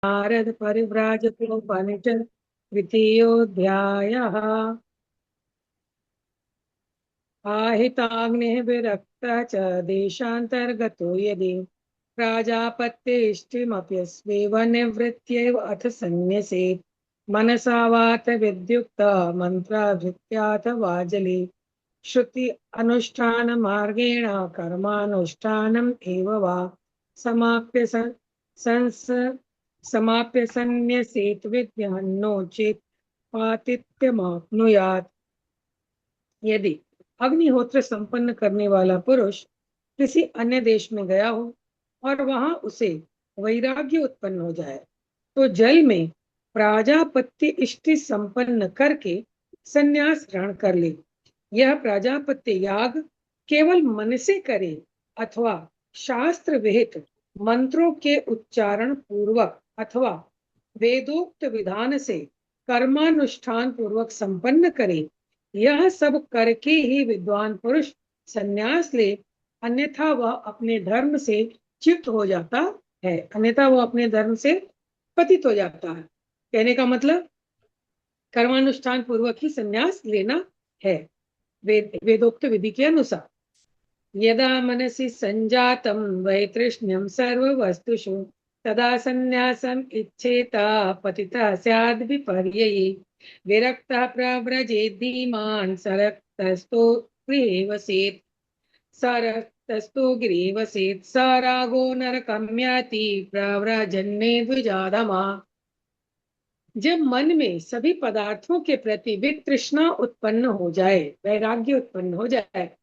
नारद परिव्राजकोपनिषत् तृतीयोऽध्यायः। आहिताग्निः विरक्तः च देशान्तर्गतो यदि प्राजापत्येष्टिमप्यस्वेव निवृत्त्यैव अथ सन्न्यसेत् मनसा वात विद्युक्ता मन्त्राभृत्याथ वाजले श्रुति अनुष्ठान मार्गेण कर्मानुष्ठानम् एव वा समाप्य संस समाप्य सन्न्यसेत् विद्यान् नो चेत् पातित्यमाप्नुयात्। यदि अग्निहोत्र संपन्न करने वाला पुरुष किसी अन्य देश में गया हो और वहां उसे वैराग्य उत्पन्न हो जाए तो जल में प्राजापत्य इष्टि संपन्न करके संन्यास ग्रहण कर ले। यह प्राजापत्य याग केवल मन से करे अथवा शास्त्र विहित मंत्रों के उच्चारण पूर्वक अथवा वेदोक्त विधान से कर्मानुष्ठान पूर्वक संपन्न करे, यह सब करके ही विद्वान पुरुष संन्यास ले, अन्यथा वह अपने धर्म से च्युत हो जाता है, अन्यथा वह अपने धर्म से पतित हो जाता है। कहने का मतलब कर्मानुष्ठान पूर्वक ही संन्यास लेना है वेदोक्त विधि के अनुसार। यदा मनसि संजातं वैतृष्ण्यं सर्ववस्तुषु तदा संन्यासम् इच्छेता पतितः स्याद् विपर्यये विरक्तः प्रव्रजेत् धीमान् सरक्तस्थो गृहे वसेत् सरक्तस्थो गृहे वसेत् स रागो नरकं याति प्रव्रजन्ने द्विजाधमा। जब मन में सभी पदार्थों के प्रति वितृष्णा उत्पन्न हो जाए, वैराग्य उत्पन्न हो जाए,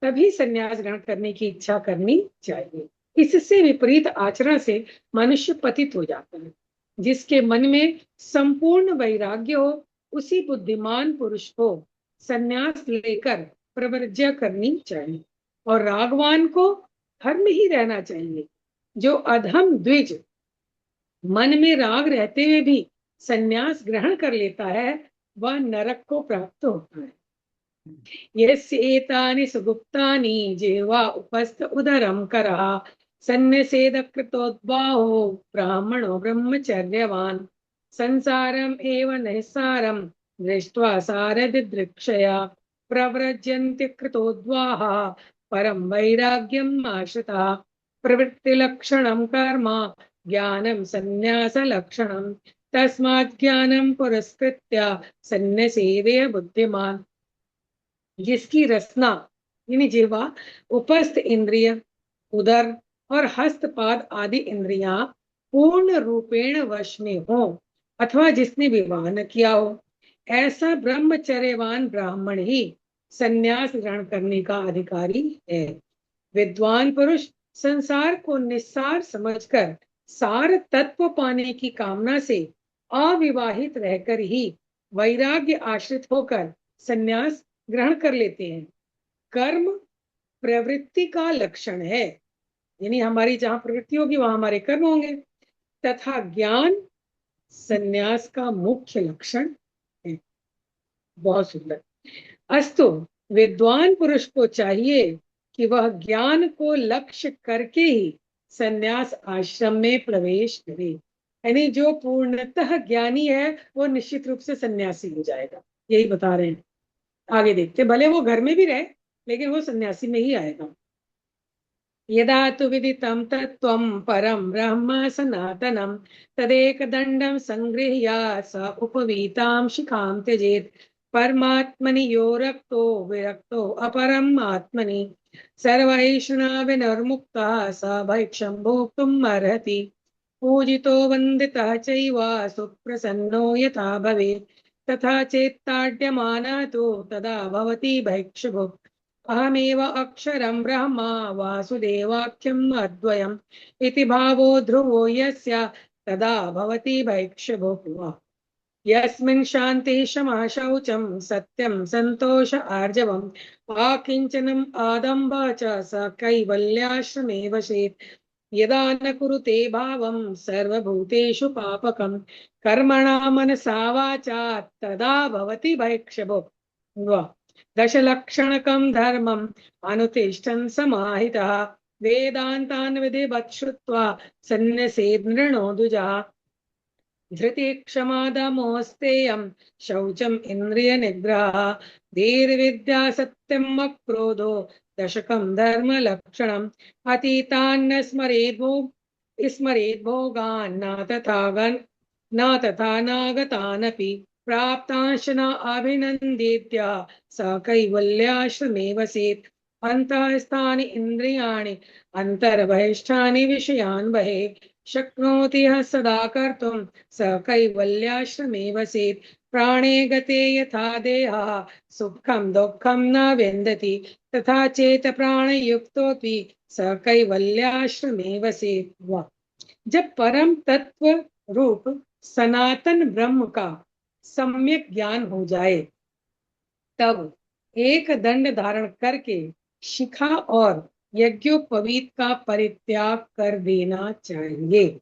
तभी संन्यास ग्रहण करने की इच्छा करनी चाहिए। इससे विपरीत आचरण से मनुष्य पतित हो जाता है। जिसके मन में संपूर्ण वैराग्य हो उसी बुद्धिमान पुरुष को संन्यास लेकर प्रव्रज्य करनी चाहिए और रागवान को घर में ही रहना चाहिए। जो अधम द्विज मन में राग रहते हुए भी संन्यास ग्रहण कर लेता है वह नरक को प्राप्त होता है। यस्येतानि सुगुप्तानि जिह्वा उपस्थ उदरं करः सन्न्यसेदकृतोद्बाहो ब्राह्मणो ब्रह्मचर्यवान् संसारम् एव निस्सारं दृष्ट्वा सारदिदृक्षया प्रव्रजन्ति कृतोद्वाहा परं वैराग्यम् आश्रिताः प्रवृत्तिलक्षणं कर्म ज्ञानं संन्यासलक्षणं तस्मात् ज्ञानं पुरस्कृत्य सन्न्यसेदेय बुद्धिमान्। जिसकी रसना यानी जिह्वा, उपस्थ इंद्रिय, उदर और हस्तपाद आदि इंद्रियां पूर्ण रूपेण वश में हो अथवा जिसने विवाह न किया हो, ऐसा ब्रह्मचर्यवान ब्राह्मण ही संन्यास ग्रहण करने का अधिकारी है। विद्वान पुरुष संसार को निस्सार समझकर सार तत्व पाने की कामना से अविवाहित रहकर ही वैराग्य आश्रित होकर संन्यास ग्रहण कर लेते हैं। कर्म प्रवृत्ति का लक्षण है, यानी हमारी जहां प्रवृत्ति होगी वहां हमारे कर्म होंगे, तथा ज्ञान संन्यास का मुख्य लक्षण है। बहुत सुंदर। अस्तु, विद्वान पुरुष को चाहिए कि वह ज्ञान को लक्ष्य करके ही संन्यास आश्रम में प्रवेश करे। यानी जो पूर्णतः ज्ञानी है वो निश्चित रूप से सन्यासी हो जाएगा, यही बता रहे हैं। आगे देखते, भले वो घर में भी रहे लेकिन वो सन्यासी में ही आएगा। यदा तु विदितं तत्त्वं परं ब्रह्म सनातनं तदेकदण्डं संगृह्य स उपवीतां शिखां त्यजेत् परमात्मनि यो रक्तो विरक्तो अपरम् आत्मनि सर्वैषणाविनिर्मुक्तः स भैक्षं भोक्तुम् अर्हति पूजितो वन्दितः चैव सुप्रसन्नो यथा भवेत् तथा चेत्ताड्यमानः तु तदा भवति भैक्षुभुक् अहमेव अक्षरं ब्रह्म वासुदेवाख्यम् अद्वयम् इति भावो ध्रुवो यस्य तदा भवति भैक्षुभुक् यस्मिन् शान्तिः क्षमा शौचं सत्यं सन्तोष आर्जवम् आकिञ्चनम् आदम्भः च स कैवल्याश्रमे वसेत् यदा न कुरुते भावं सर्वभूतेषु पापकं कर्मणा मनसा वाचा तदा भवति भैक्षुभुक् दशलक्षणकं धर्मम् अनुतिष्ठन् समाहितः वेदान्तान् विधिवत् श्रुत्वा सन्न्यसेत् नृणो द्विजः धृति क्षमा दमोस्तेयं शौचम इंद्रिय निग्रह धीर्विद्या सत्यम क्रोधो दशकम धर्म लक्षणम अतीतान्न स्मरेद् भोगान् न तथा नागतानपि प्राप्तांश न अभिनन्देत्य स कैवल्याश्रमे वसेत् अन्तःस्थानि इन्द्रियाणि अन्तर्बहिष्ठानि विषयान् बहिः शक्नोति यः सदा कर्तुं स कैवल्याश्रमे वसेत् प्राणे गते यथा देहः सुखं दुःखं न विन्दति तथा चेत प्राणयुक्तोऽपि स कैवल्याश्रमे वसेत्। जब परम तत्व रूप सनातन ब्रह्म का सम्यक ज्ञान हो जाए तब एक दंड धारण करके शिखा और यज्ञोपवीत का परित्याग कर देना चाहिए।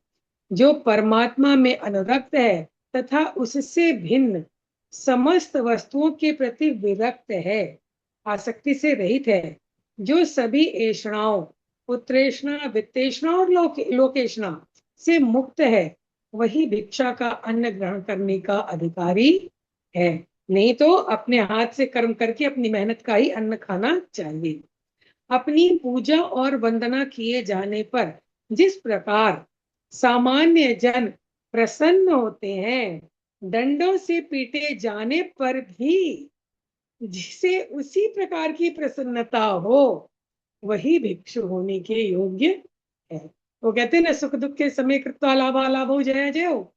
जो परमात्मा में अनुरक्त है तथा उससे भिन्न समस्त वस्तुओं के प्रति विरक्त है, आसक्ति से रहित है, जो सभी ऐषणाओं पुत्रेषणा वित्तेषणा और लोकेषणा से मुक्त है, वही भिक्षा का अन्न ग्रहण करने का अधिकारी है। नहीं तो अपने हाथ से कर्म करके अपनी मेहनत का ही अन्न खाना चाहिए। अपनी पूजा और वंदना किए जाने पर जिस प्रकार सामान्य जन प्रसन्न होते हैं, दंडों से पीटे जाने पर भी जिसे उसी प्रकार की प्रसन्नता हो, वही भिक्षु होने के योग्य है। वो कहते हैं ना, सुख दुख के समय कृत्वा लाभा लाभो जय जय हो।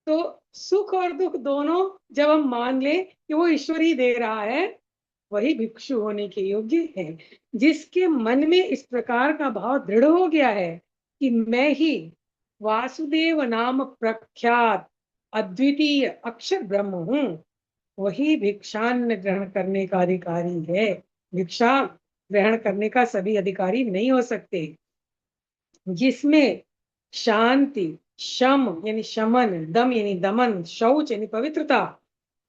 तो सुख और दुख दोनों जब हम मान ले कि वो ईश्वर ही दे रहा है, वही भिक्षु होने के योग्य है। जिसके मन में इस प्रकार का भाव दृढ़ हो गया है कि मैं ही वासुदेव नाम प्रख्यात अद्वितीय अक्षर ब्रह्म हूं, वही भिक्षान्न ग्रहण करने का अधिकारी है। भिक्षा ग्रहण करने का सभी अधिकारी नहीं हो सकते। जिसमें शांति, शम यानी शमन, दम यानी दमन, शौच यानी पवित्रता,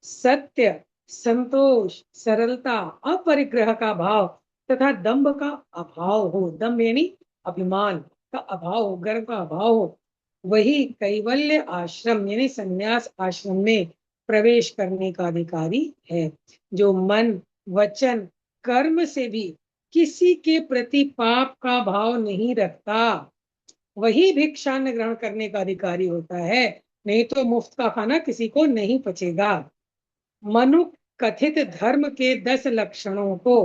सत्य, संतोष, सरलता, अपरिग्रह का भाव तथा दंभ का अभाव हो, दंभ यानी अभिमान का अभाव हो, गर्व का अभाव हो, वही कैवल्य आश्रम यानी संन्यास आश्रम में प्रवेश करने का अधिकारी है। जो मन, वचन, कर्म से भी किसी के प्रति पाप का भाव नहीं रखता, वही भिक्षान्न ग्रहण करने का अधिकारी होता है। नहीं तो मुफ्त का खाना किसी को नहीं पचेगा। मनु कथित धर्म के 10 लक्षणों को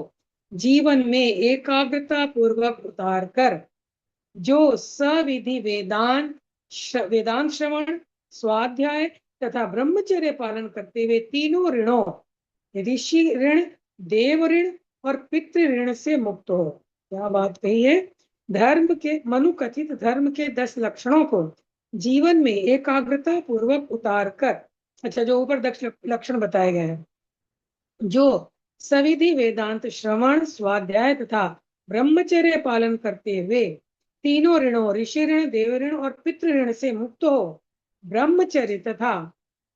जीवन में एकाग्रता पूर्वक उतार कर जो सविधि वेदांत श्रवण, स्वाध्याय तथा ब्रह्मचर्य पालन करते हुए तीनों ऋणों ऋषि ऋण, देव ऋण और पितृ ऋण से मुक्त हो। क्या बात कही है। धर्म के मनुकथित धर्म के 10 लक्षणों को जीवन में एकाग्रता पूर्वक उतार कर, अच्छा जो ऊपर 10 लक्षण बताए गए हैं, जो सविधि वेदांत श्रवण, स्वाध्याय तथा ब्रह्मचर्य पालन करते हुए तीनों ऋणों ऋषि ऋण, देव ऋण और पितृ ऋण से मुक्त हो, ब्रह्मचर्य तथा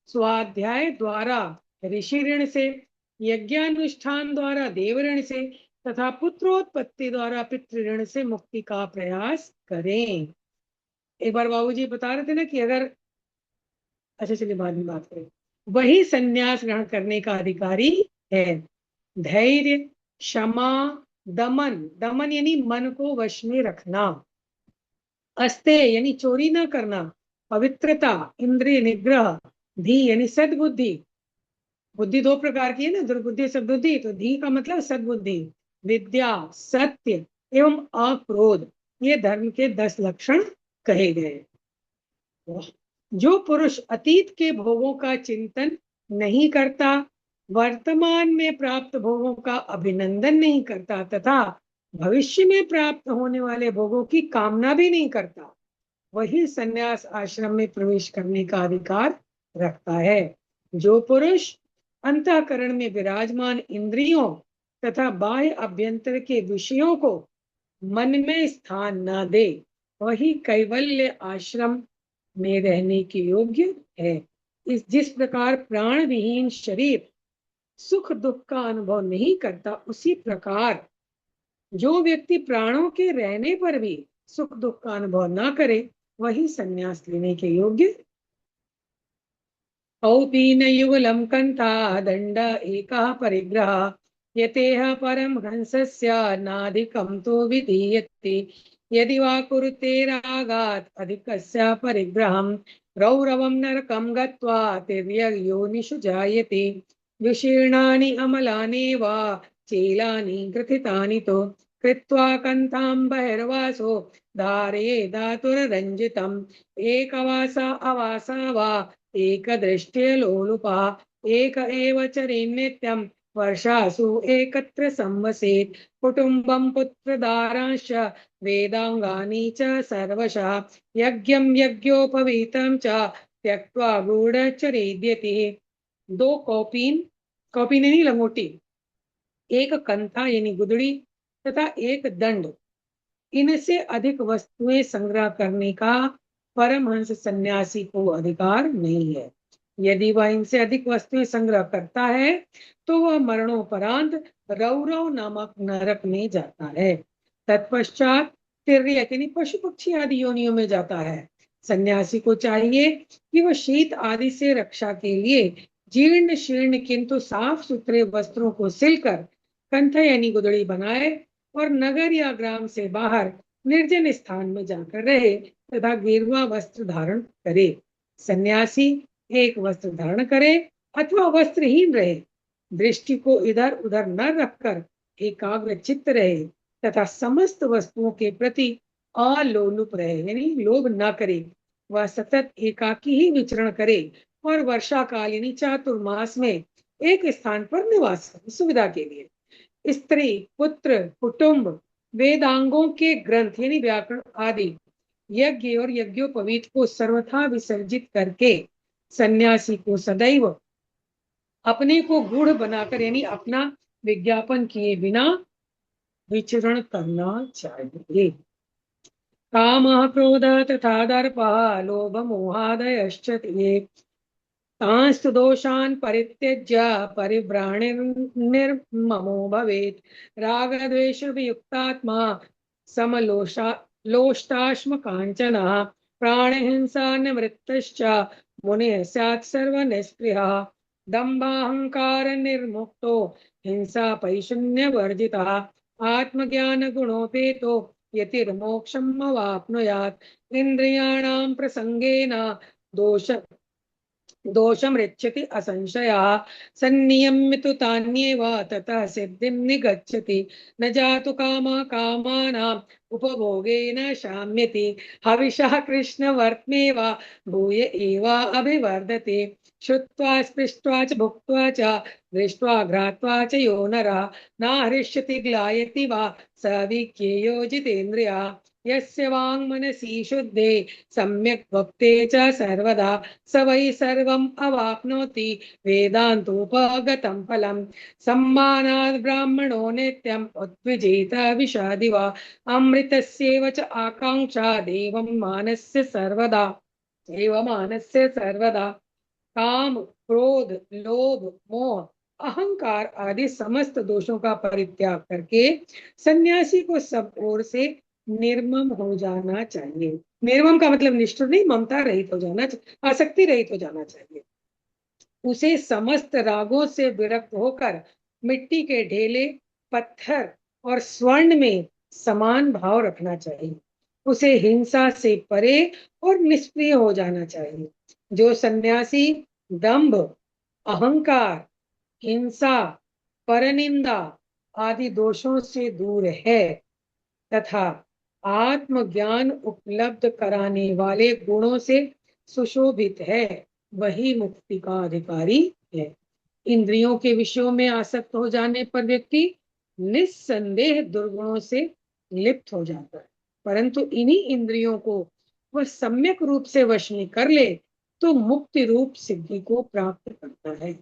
स्वाध्याय द्वारा ऋषि ऋण से, यज्ञानुष्ठान द्वारा देव ऋण से तथा पुत्रोत्पत्ति द्वारा पितृ ऋण से मुक्ति का प्रयास करें। एक बार बाबूजी बता रहे थे ना कि अगर, अच्छा चलिए बाद में बात करें, वही संन्यास ग्रहण करने का अधिकारी है। धैर्य, क्षमा, दमन, दमन यानी मन को वश में रखना, अस्ते यानी चोरी ना करना, पवित्रता, इंद्रिय निग्रह, धी यानी सद्बुद्धि, बुद्धि 2 प्रकार की है ना, दुर्बुद्धि सद्बुद्धि, तो धी का मतलब सद्बुद्धि, विद्या, सत्य एवं अक्रोध, ये धर्म के 10 लक्षण कहे गए। जो पुरुष अतीत के भोगों का चिंतन नहीं करता, वर्तमान में प्राप्त भोगों का अभिनंदन नहीं करता तथा भविष्य में प्राप्त होने वाले भोगों की कामना भी नहीं करता, वही संन्यास आश्रम में प्रवेश करने का अधिकार रखता है। जो पुरुष अंतःकरण में विराजमान इंद्रियों तथा बाह्य अभ्यंतर के विषयों को मन में स्थान न दे, वही कैवल्य आश्रम में रहने के योग्य है। जिस प्रकार प्राण विहीन शरीर सुख दुख का अनुभव नहीं करता, उसी प्रकार जो व्यक्ति प्राणों के रहने पर भी सुख दुख का अनुभव ना करे, वही संन्यास लेने के योग्य कौपीनयुगलं कन्था दण्ड एकः परिग्रहः यतेह परमहंसस्य नाधिकं तु विधीयते यदि वा कुरुते रागात् अधिकस्य परिग्रहं रौरवं नरकं गत्वा तिर्यग्योनिषु जायते विशीर्णानि अमलानि वा चेलानि ग्रथितानि तो कृत्वा कन्थां बहिर्वासो धारये धातुररञ्जितम् एकवासा अवासा वा एकदृष्ट्ये लोलुपा एक एव चरे नित्यं वर्षासु एकत्र संवसेत् कुटुम्बं पुत्रदारांश्च वेदांगानि च सर्वशः यज्ञं यज्ञोपवीतं च त्यक्त्वा गूढ़चरेद्यति दो कौपीन कौपीन यानी लंगोटी एक कंथा यानी गुदड़ी तथा एक दंड इनसे अधिक वस्तुएं संग्रह करने का परमहंस सन्यासी को अधिकार नहीं है यदि वह इनसे अधिक वस्तुएं संग्रह करता है तो वह मरणोपरांत रौरव नामक नरक में जाता है तत्पश्चात तिर्यक यानी पशु पक्षी आदि योनियों में जाता है सन्यासी को चाहिए कि वह शीत आदि से रक्षा के लिए जीर्ण शीर्ण किंतु साफ सुथरे वस्त्रों को सिलकर कंठ यानी गुदड़ी बनाए और नगर या ग्राम से बाहर निर्जन स्थान में जाकर रहे तथा गेरुआ वस्त्र धारण करे सन्यासी एक वस्त्र धारण करे अथवा वस्त्रहीन रहे दृष्टि को इधर उधर न रखकर एकाग्र चित्त रहे तथा समस्त वस्तुओं के प्रति अलोलुप रहे यानी लोभ न करे वह सतत एकाकी ही विचरण करे और वर्षा काल यानी चातुर्मास में एक स्थान पर निवास करे सुविधा के लिए स्त्री पुत्र कुटुंब वेदांगों के ग्रंथ यानी व्याकरण आदि यज्ञ और यज्ञोपवीत को सर्वथा विसर्जित करके सन्यासी को सदैव अपने को गूढ़ बनाकर यानी अपना विज्ञापन किए बिना विचरण करना चाहिए काम क्रोध तथा दर्प लोभ मोहादयश्च ये तांस्तु दोषान् परित्यज्य परिव्राणिर्निर्ममो भवेत् रागद्वेषवियुक्तात्मा समलोष्टाश्म काञ्चनः प्राणहिंसा निवृत्तश्च मुनिः स्यात् सर्वनिस्पृहः दम्भाहंकार निर्मुक्तो हिंसा पैशून्यवर्जितः आत्मज्ञानगुणोपेतो यतिर्मोक्षम् अवाप्नुयात् इन्द्रियाणां प्रसंगेन दोष दोषमृच्छति असंशयः संनियम्य तु तान्येव ततः सिद्धिं निगच्छति न जातु कामः कामानाम् उपभोगेन शाम्यति हविषः कृष्णवर्त्मेव भूय एव अभिवर्धते श्रुत्वा स्पृष्ट्वा च भुक्त्वा च दृष्ट्वा घ्रात्वा च यो नरः न हृष्यति ग्लायति वा स विज्ञेयो जितेन्द्रियः यस्य वाङ् मनसि शुद्धे सम्यक् भक्ते च सर्वदा स वै सर्वम् अवाप्नोति वेदान्तोपगतं फलम् सम्मानात् ब्राह्मणो नित्यम् उद्विजेत विषादिवा अमृतस्येव च आकाङ्क्षा देवमानस्य सर्वदा काम क्रोध लोभ मोह अहंकार आदि समस्त दोषों का परित्याग करके सन्यासी को सब ओर से निर्मम हो जाना चाहिए निर्मम का मतलब निष्ठुर नहीं ममता रहित हो जाना आसक्ति रहित हो जाना चाहिए उसे समस्त रागों से विरक्त होकर मिट्टी के ढेले पत्थर और स्वर्ण में समान भाव रखना चाहिए उसे हिंसा से परे और निष्क्रिय हो जाना चाहिए जो सन्यासी दंभ अहंकार हिंसा परनिंदा आदि दोषों से दूर है तथा आत्मज्ञान उपलब्ध कराने वाले गुणों से सुशोभित है वही मुक्ति का अधिकारी है इंद्रियों के विषयों में आसक्त हो जाने पर व्यक्ति निस्संदेह दुर्गुणों से लिप्त हो जाता है परंतु इन्हीं इंद्रियों को वह सम्यक रूप से वश में कर ले तो मुक्ति रूप सिद्धि को प्राप्त करता है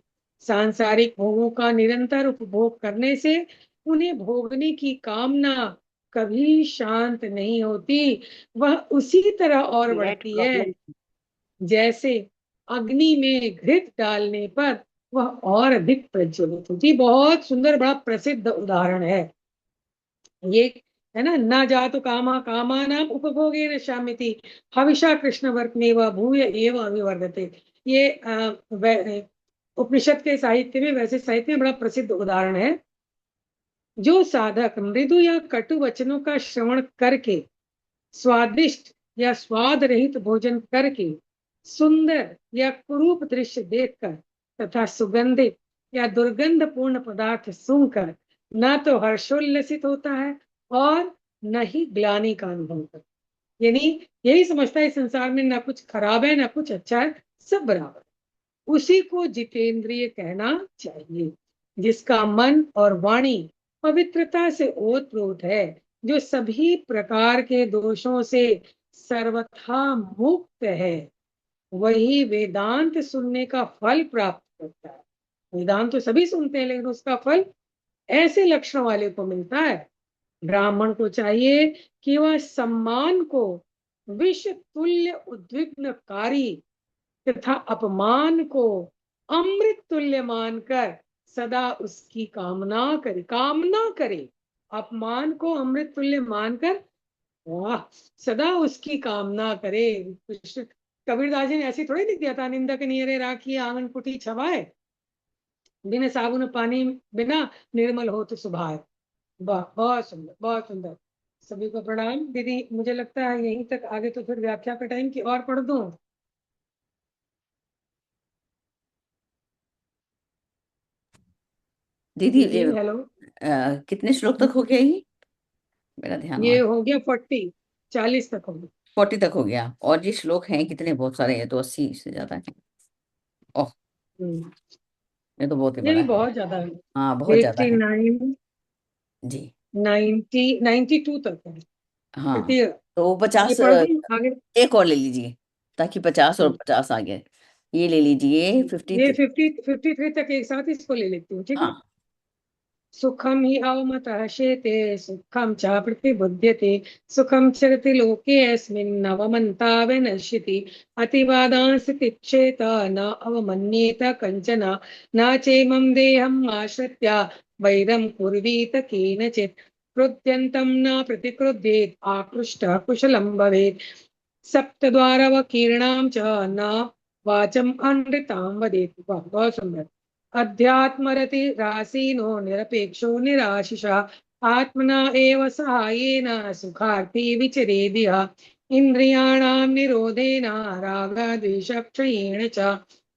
सांसारिक भोगों का निरंतर उपभोग करने से उन्हें भोगने की कामना कभी शांत नहीं होती वह उसी तरह और बढ़ती है जैसे अग्नि में घृत डालने पर वह और अधिक प्रज्वलित होती बहुत सुंदर बड़ा प्रसिद्ध उदाहरण है ये है ना, ना जातु कामा कामानाम उपभोगे शामिति हविषा कृष्ण वर्तमेव भूय एव अभिवर्धते। ये उपनिषद के साहित्य में, वैसे साहित्य में बड़ा प्रसिद्ध उदाहरण है। जो साधक मृदु या कटु वचनों का श्रवण करके, स्वादिष्ट या स्वाद रहित भोजन करके, सुंदर या कुरूप दृश्य देखकर तथा सुगंधित या दुर्गंधपूर्ण पदार्थ सुनकर न तो हर्षोल्लसित होता है और न ही ग्लानि का अनुभव करता, यानी यही समझता है इस संसार में ना कुछ खराब है ना कुछ अच्छा है, सब बराबर है। उसी को जितेंद्रिय कहना चाहिए, जिसका मन और वाणी पवित्रता से ओतप्रोत है, जो सभी प्रकार के दोषों से सर्वथा मुक्त है। वही वेदांत सुनने का फल प्राप्त करता है। वेदांत तो सभी सुनते हैं, लेकिन उसका फल ऐसे लक्षण वाले को मिलता है। ब्राह्मण को चाहिए कि वह सम्मान को विष तुल्य उद्विग्नकारी तथा अपमान को अमृत तुल्य मानकर सदा उसकी कामना करे। अपमान को अमृत तुल्य मानकर, वाह, सदा उसकी कामना करे। कबीरदास जी ने ऐसे थोड़ी लिख दिया था, निंदक नियरे राखी आंगन कुटी छवाए, बिन साबुन पानी बिना निर्मल हो तो सुभाए। वाह, बहुत सुंदर, बहुत सुंदर। सभी को प्रणाम। दीदी मुझे लगता है यहीं तक, आगे तो फिर व्याख्या का टाइम की और पढ़ दूं। दीदी दीदी हेलो। कितने श्लोक तक हो गया ये? मेरा ध्यान ये वहाँ। हो गया 40 तक हो गया। 40 तक हो गया। और ये श्लोक हैं कितने? बहुत सारे हैं, तो 80 से ज्यादा है। ओह, हम्म, ये तो बहुत ही ये बड़ा भी है। बहुत ज्यादा है। हाँ, बहुत ज्यादा है। 89, जी। 92 तक है। हाँ, 30। तो वो ये 50 पढ़ दूं आगे? एक और ले लीजिए, ताकि 50 और हम्म, 50 आ गए। ये ले लीजिए 50। ये 53 तक एक साथ इसको ले लेती हूँ, ठीक है। हाँ। सुखम ही अवमतः शेते सुखम च प्रतिबुध्यते सुखम चरति लोकेऽस्मिन् नवमन्ता विनश्यति अतिवादांसि तिच्छेत न अवमन्येत कंचन न चैमं देहम् आश्रित्य वैरं कुर्वीत केनचित् क्रुध्यन्तं न प्रतिक्रुध्येत् आकृष्टः कुशलं भवेत् सप्तद्वारवकीर्णां च न वाचम् अनृतां वदेत्। वाह, बहुत सुंदर। अध्यात्मरति रासीनो निरपेक्षो निराशिषा आत्मना एव सहायेन सुखार्थी विचरेदिह इन्द्रियाणां निरोधेन रागद्वेषक्षयेण च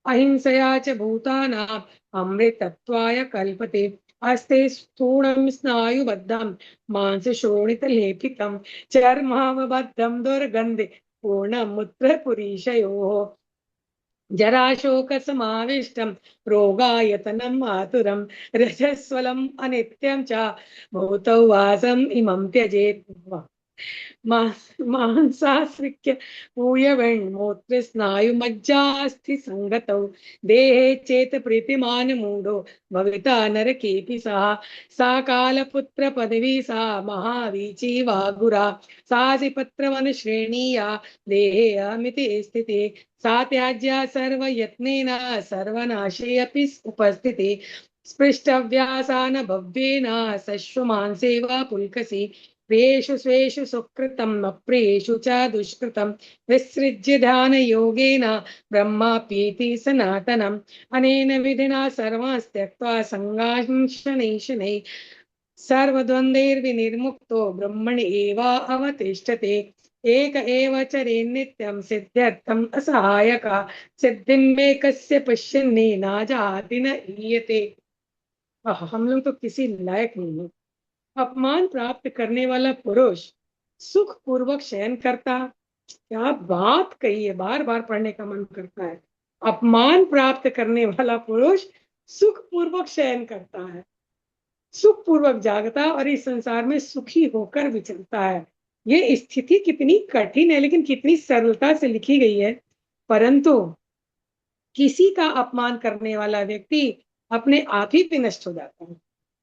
अहिंसया च भूतानाम् अमृतत्वाय कल्पते अस्ते स्थूणं स्नायुबद्धं मांसशोणितलेपितं चर्मावबद्धं दुर्गन्धे पूर्णमुत्रपुरीशयोः जराशोकसमाविष्टं रोगायतनं आतुरं रजस्वलम् अनित्यं च भूतौ वासम् इमं त्यजेत्। मांसाश्रिक्य पूयवेण्मूत्र स्नायुमज्जास्थि संगतौ देहे चेत प्रीतिमान मूढ़ो भविता नरकेऽपि सः सा कालपुत्र पदवी सा महावीची वागुरा सासि पत्रवन श्रेणीया देहे अमिति स्थिते सा त्याज्या सर्वयत्नेन सर्वनाशे अपि उपस्थिते स्पृष्टव्यासान भव्येन सश्वमांसेव पुल्कसि प्रियेषु स्वेषु सुकृतं अप्रियेषु च दुष्कृतं विसृज्य ध्यानयोगेन ब्रह्माप्येति सनातनम् अनेन विधिना सर्वांस्त्यक्त्वा सङ्गां शनैः शनैः सर्वद्वन्द्वैर्विनिर्मुक्तो ब्रह्मणि एवावतिष्ठते एक एव चरे नित्यं सिद्ध्यर्थम् असहायका सिद्धिं मे कस्य पश्यन्नि न जाति न ईयते। हम लोग तो किसी लायक नहीं है। अपमान प्राप्त करने वाला पुरुष सुख पूर्वक शयन करता, क्या बात कही है, बार बार पढ़ने का मन करता है। अपमान प्राप्त करने वाला पुरुष सुख पूर्वक शयन करता है, सुख पूर्वक जागता और इस संसार में सुखी होकर विचरता है। ये स्थिति कितनी कठिन है, लेकिन कितनी सरलता से लिखी गई है। परंतु किसी का अपमान करने वाला व्यक्ति अपने आप ही विनष्ट हो जाता है।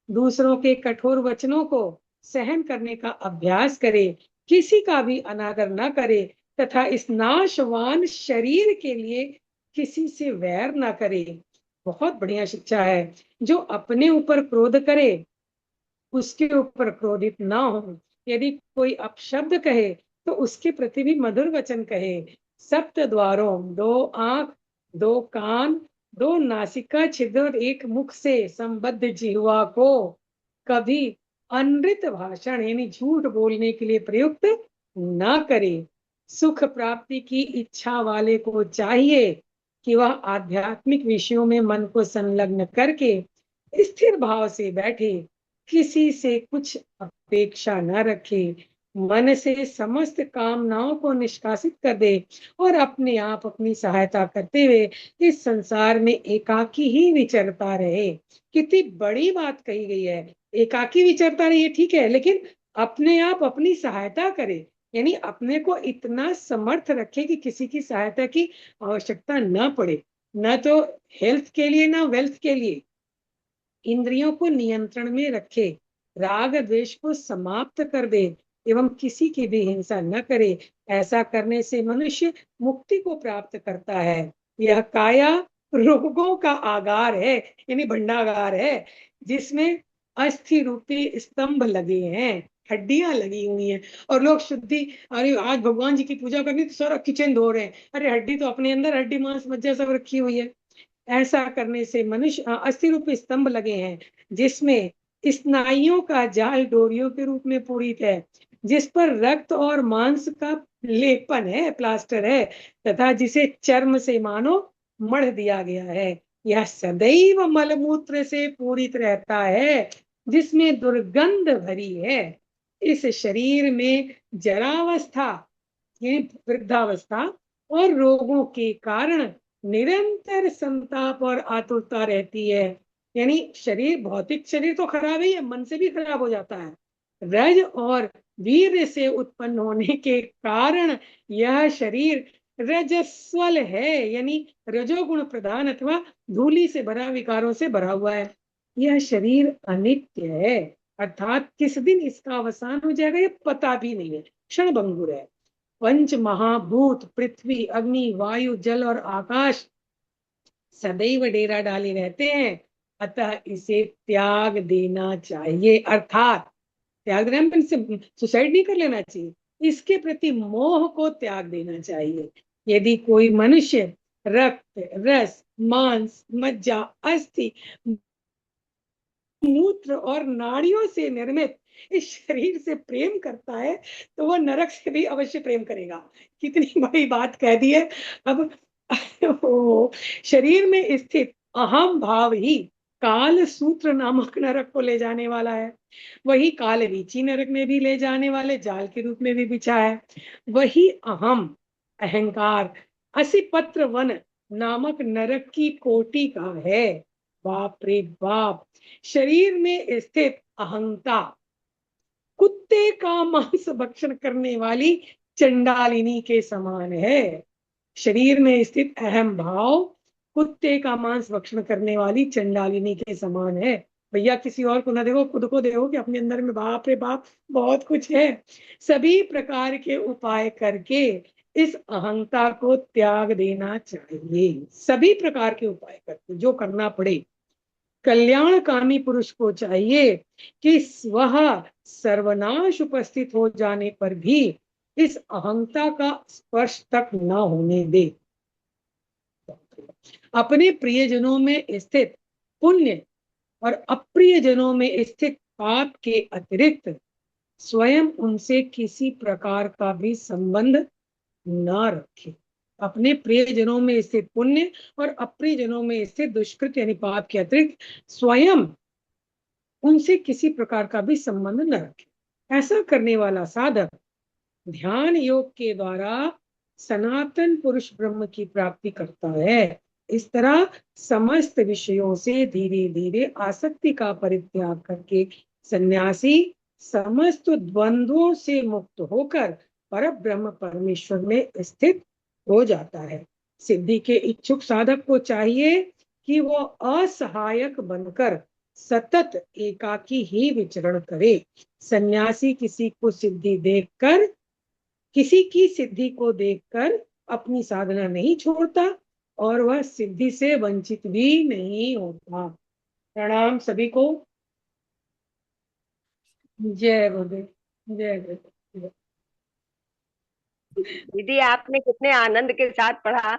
दूसरों के कठोर वचनों को सहन करने का अभ्यास करे, किसी का भी अनादर न करे तथा इस नाशवान शरीर के लिए किसी से वैर न करे। बहुत बढ़िया शिक्षा है। जो अपने ऊपर क्रोध करे उसके ऊपर क्रोधित ना हो, यदि कोई अपशब्द कहे तो उसके प्रति भी मधुर वचन कहे। सप्त द्वारों, दो आंख, दो कान, दो नासिका छिद्र और एक मुख से संबद्ध जिह्वा को कभी अनृत भाषण यानी झूठ बोलने के लिए प्रयुक्त न करे। सुख प्राप्ति की इच्छा वाले को चाहिए कि वह आध्यात्मिक विषयों में मन को संलग्न करके स्थिर भाव से बैठे, किसी से कुछ अपेक्षा न रखे, मन से समस्त कामनाओं को निष्कासित कर दे और अपने आप अपनी सहायता करते हुए इस संसार में एकाकी ही विचरता रहे। कितनी बड़ी बात कही गई है। एकाकी विचरता रहे ठीक है, लेकिन अपने आप अपनी सहायता करे, यानी अपने को इतना समर्थ रखे कि किसी की सहायता की आवश्यकता न पड़े, न तो हेल्थ के लिए ना वेल्थ के लिए। इंद्रियों को नियंत्रण में रखे, राग द्वेष को समाप्त कर दे एवं किसी की भी हिंसा न करे। ऐसा करने से मनुष्य मुक्ति को प्राप्त करता है। यह काया रोगों का आगार है, यानी भंडागार है, जिसमें अस्थि रूपी स्तंभ लगे हैं, हड्डियां लगी हुई हैं। और लोग शुद्धि, अरे आज भगवान जी की पूजा करनी तो सारा किचन धो रहे हैं, अरे हड्डी तो अपने अंदर, हड्डी मांस मज्जा सब रखी हुई है। ऐसा करने से मनुष्य अस्थि रूप स्तंभ लगे हैं, जिसमें स्नायुओं का जाल डोरियों के रूप में पूरित है, जिस पर रक्त और मांस का लेपन है, प्लास्टर है, तथा जिसे चर्म से मानो मढ़ दिया गया है। यह सदैव मलमूत्र से पूरित रहता है, जिसमें दुर्गंध भरी है। इस शरीर में जरावस्था यानी वृद्धावस्था और रोगों के कारण निरंतर संताप और आतुरता रहती है। यानी शरीर, भौतिक शरीर तो खराब ही है, मन से भी खराब हो जाता है। रज और वीर से उत्पन्न होने के कारण यह शरीर रजस्वल है, यानी रजोगुण प्रधान अथवा धूली से भरा, विकारों से भरा हुआ है। यह शरीर अनित्य है, अर्थात किस दिन इसका अवसान हो जाएगा ये पता भी नहीं है, क्षण भंगुर है। पंच महाभूत पृथ्वी, अग्नि, वायु, जल और आकाश सदैव डेरा डाले रहते हैं, अतः इसे त्याग देना चाहिए। अर्थात त्याग देना मतलब सुसाइड नहीं कर लेना चाहिए, इसके प्रति मोह को त्याग देना चाहिए। यदि कोई मनुष्य रक्त, रस, मांस, मज्जा, अस्थि, मूत्र और नाड़ियों से निर्मित इस शरीर से प्रेम करता है, तो वह नरक से भी अवश्य प्रेम करेगा। कितनी बड़ी बात कह दी है। अब शरीर में स्थित अहम भाव ही काल सूत्र नामक नरक को ले जाने वाला है। वही काल रीचि नरक में भी ले जाने वाले जाल के रूप में भी बिछा है। वही अहम, अहंकार असिपत्र वन नामक नरक की कोटि का है। बाप रे बाप। शरीर में स्थित अहंता कुत्ते का मांस भक्षण करने वाली चंडालिनी के समान है। शरीर में स्थित अहम भाव कुत्ते का मांस भक्षण करने वाली चंडालिनी के समान है। भैया किसी और को ना देखो, खुद को देखो कि अपने अंदर में बाप रे बाप बहुत कुछ है। सभी प्रकार के उपाय करके इस अहंता को त्याग देना चाहिए। सभी प्रकार के उपाय करके जो करना पड़े। कल्याणकामी पुरुष को चाहिए कि वह सर्वनाश उपस्थित हो जाने पर भी इस अहंता का स्पर्श तक न होने दे। अपने प्रियजनों में स्थित पुण्य और अप्रियजनों में स्थित पाप के अतिरिक्त स्वयं उनसे किसी प्रकार का भी संबंध न रखे। अपने प्रियजनों में स्थित पुण्य और अप्रियजनों में स्थित दुष्कृत यानी पाप के अतिरिक्त स्वयं उनसे किसी प्रकार का भी संबंध न रखे। ऐसा करने वाला साधक ध्यान योग के द्वारा सनातन पुरुष ब्रह्म की प्राप्ति करता है। इस तरह समस्त विषयों से धीरे धीरे आसक्ति का परित्याग करके सन्यासी समस्त द्वंद्वों से मुक्त होकर पर ब्रह्म परमेश्वर में स्थित हो जाता है। सिद्धि के इच्छुक साधक को चाहिए कि वो असहायक बनकर सतत एकाकी ही विचरण करे। सन्यासी किसी की सिद्धि को देखकर अपनी साधना नहीं छोड़ता और वह सिद्धि से वंचित भी नहीं होता। प्रणाम सभी को। जय गुरुदेव। जय गुरु। दीदी आपने कितने आनंद के साथ पढ़ा,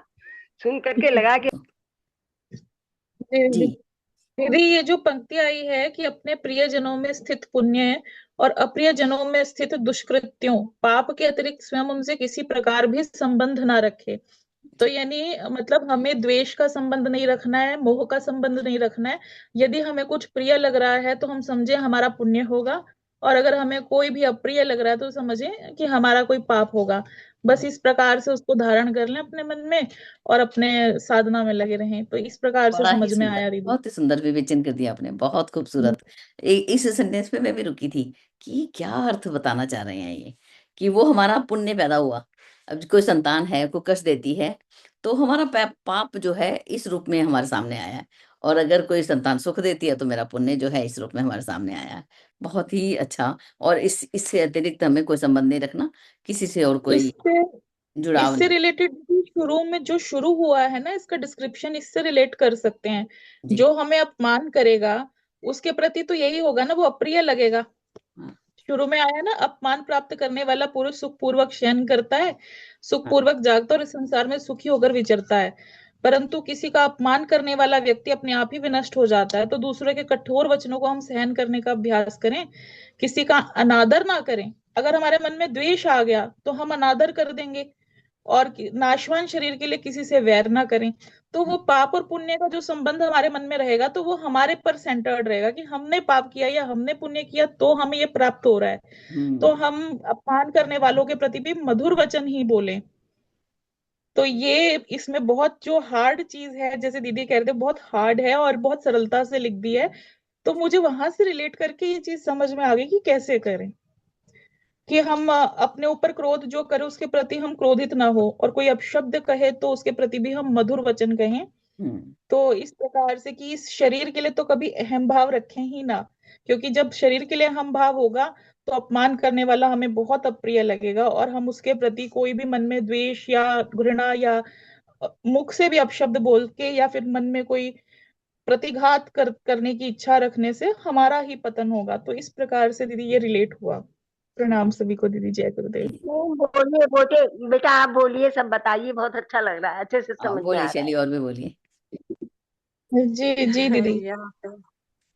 सुन करके लगा कि जी। दीदी ये जो पंक्ति आई है कि अपने प्रियजनों में स्थित पुण्य और अप्रियजनों में स्थित दुष्कृत्यों पाप के अतिरिक्त स्वयं उनसे किसी प्रकार भी संबंध ना रखे, तो यानी मतलब हमें द्वेष का संबंध नहीं रखना है, मोह का संबंध नहीं रखना है। यदि हमें कुछ प्रिय लग रहा है तो हम समझे हमारा पुण्य होगा, और अगर हमें कोई भी अप्रिय लग रहा है तो समझे कि हमारा कोई पाप होगा। बस इस प्रकार से उसको धारण कर लें अपने मन में और अपने साधना में लगे रहें। तो इस प्रकार से बड़ा ही समझ में सुंदर, आया दीदी। बहुत ही सुंदर विवेचन कर दिया आपने, बहुत खूबसूरत। इस सेंटेंस पे मैं भी रुकी थी कि क्या अर्थ बताना चाह रहे हैं ये, कि वो हमारा पुण्य पैदा हुआ। अब कोई संतान है को कष्ट देती है तो हमारा पाप जो है इस रूप में हमारे सामने आया है, और अगर कोई संतान सुख देती है तो मेरा पुण्य जो है इस रूप में हमारे सामने आया है। बहुत ही अच्छा। और इससे अतिरिक्त हमें कोई संबंध नहीं रखना, किसी से और कोई इससे जुड़ाव इससे नहीं। रिलेटेड शुरू में जो शुरू हुआ है ना, इसका डिस्क्रिप्शन इससे रिलेट कर सकते हैं। जी। जो हमें अपमान करेगा उसके प्रति तो यही होगा ना, वो अप्रिय लगेगा। हाँ। शुरू में आया ना, अपमान प्राप्त करने वाला पुरुष सुखपूर्वक शयन करता है, हाँ। सुखपूर्वक जागता और इस संसार में सुखी होकर विचरता है। परंतु किसी का अपमान करने वाला व्यक्ति अपने आप ही विनष्ट हो जाता है। तो दूसरे के कठोर वचनों को हम सहन करने का अभ्यास करें, किसी का अनादर ना करें। अगर हमारे मन में द्वेष आ गया तो हम अनादर कर देंगे, और नाशवान शरीर के लिए किसी से वैर ना करें। तो वो पाप और पुण्य का जो संबंध हमारे मन में रहेगा तो वो हमारे पर सेंटर्ड रहेगा कि हमने पाप किया या हमने पुण्य किया तो हमें ये प्राप्त हो रहा है। तो हम्म। हम अपमान करने वालों के प्रति भी मधुर वचन ही बोलें। तो ये इसमें बहुत जो हार्ड चीज है, जैसे दीदी कह रहे थे, बहुत हार्ड है और बहुत सरलता से लिख दी है। तो मुझे वहां से रिलेट करके ये चीज समझ में आ गई कि कैसे करें कि हम अपने ऊपर क्रोध जो करे उसके प्रति हम क्रोधित ना हो, और कोई अपशब्द कहे तो उसके प्रति भी हम मधुर वचन कहें। हम्म। तो इस प्रकार से कि इस शरीर के लिए तो कभी अहम भाव रखें ही ना, क्योंकि जब शरीर के लिए अहम भाव होगा तो अपमान करने वाला हमें बहुत अप्रिय लगेगा, और हम उसके प्रति कोई भी मन में द्वेष या घृणा या मुख से भी अपशब्द बोल के या फिर मन में कोई प्रतिघात करने की इच्छा रखने से हमारा ही पतन होगा। तो इस प्रकार से दीदी ये रिलेट हुआ। प्रणाम सभी को दीदी, जय गुरुदेव। नहीं, बोलिए बोलिए बेटा, आप बोलिए, सब बताइए, बहुत अच्छा लग रहा है, अच्छे से समझ में बोलिए आ रहा शैली, और भी बोलिए। जी जी है। दीदी। यहाँ पे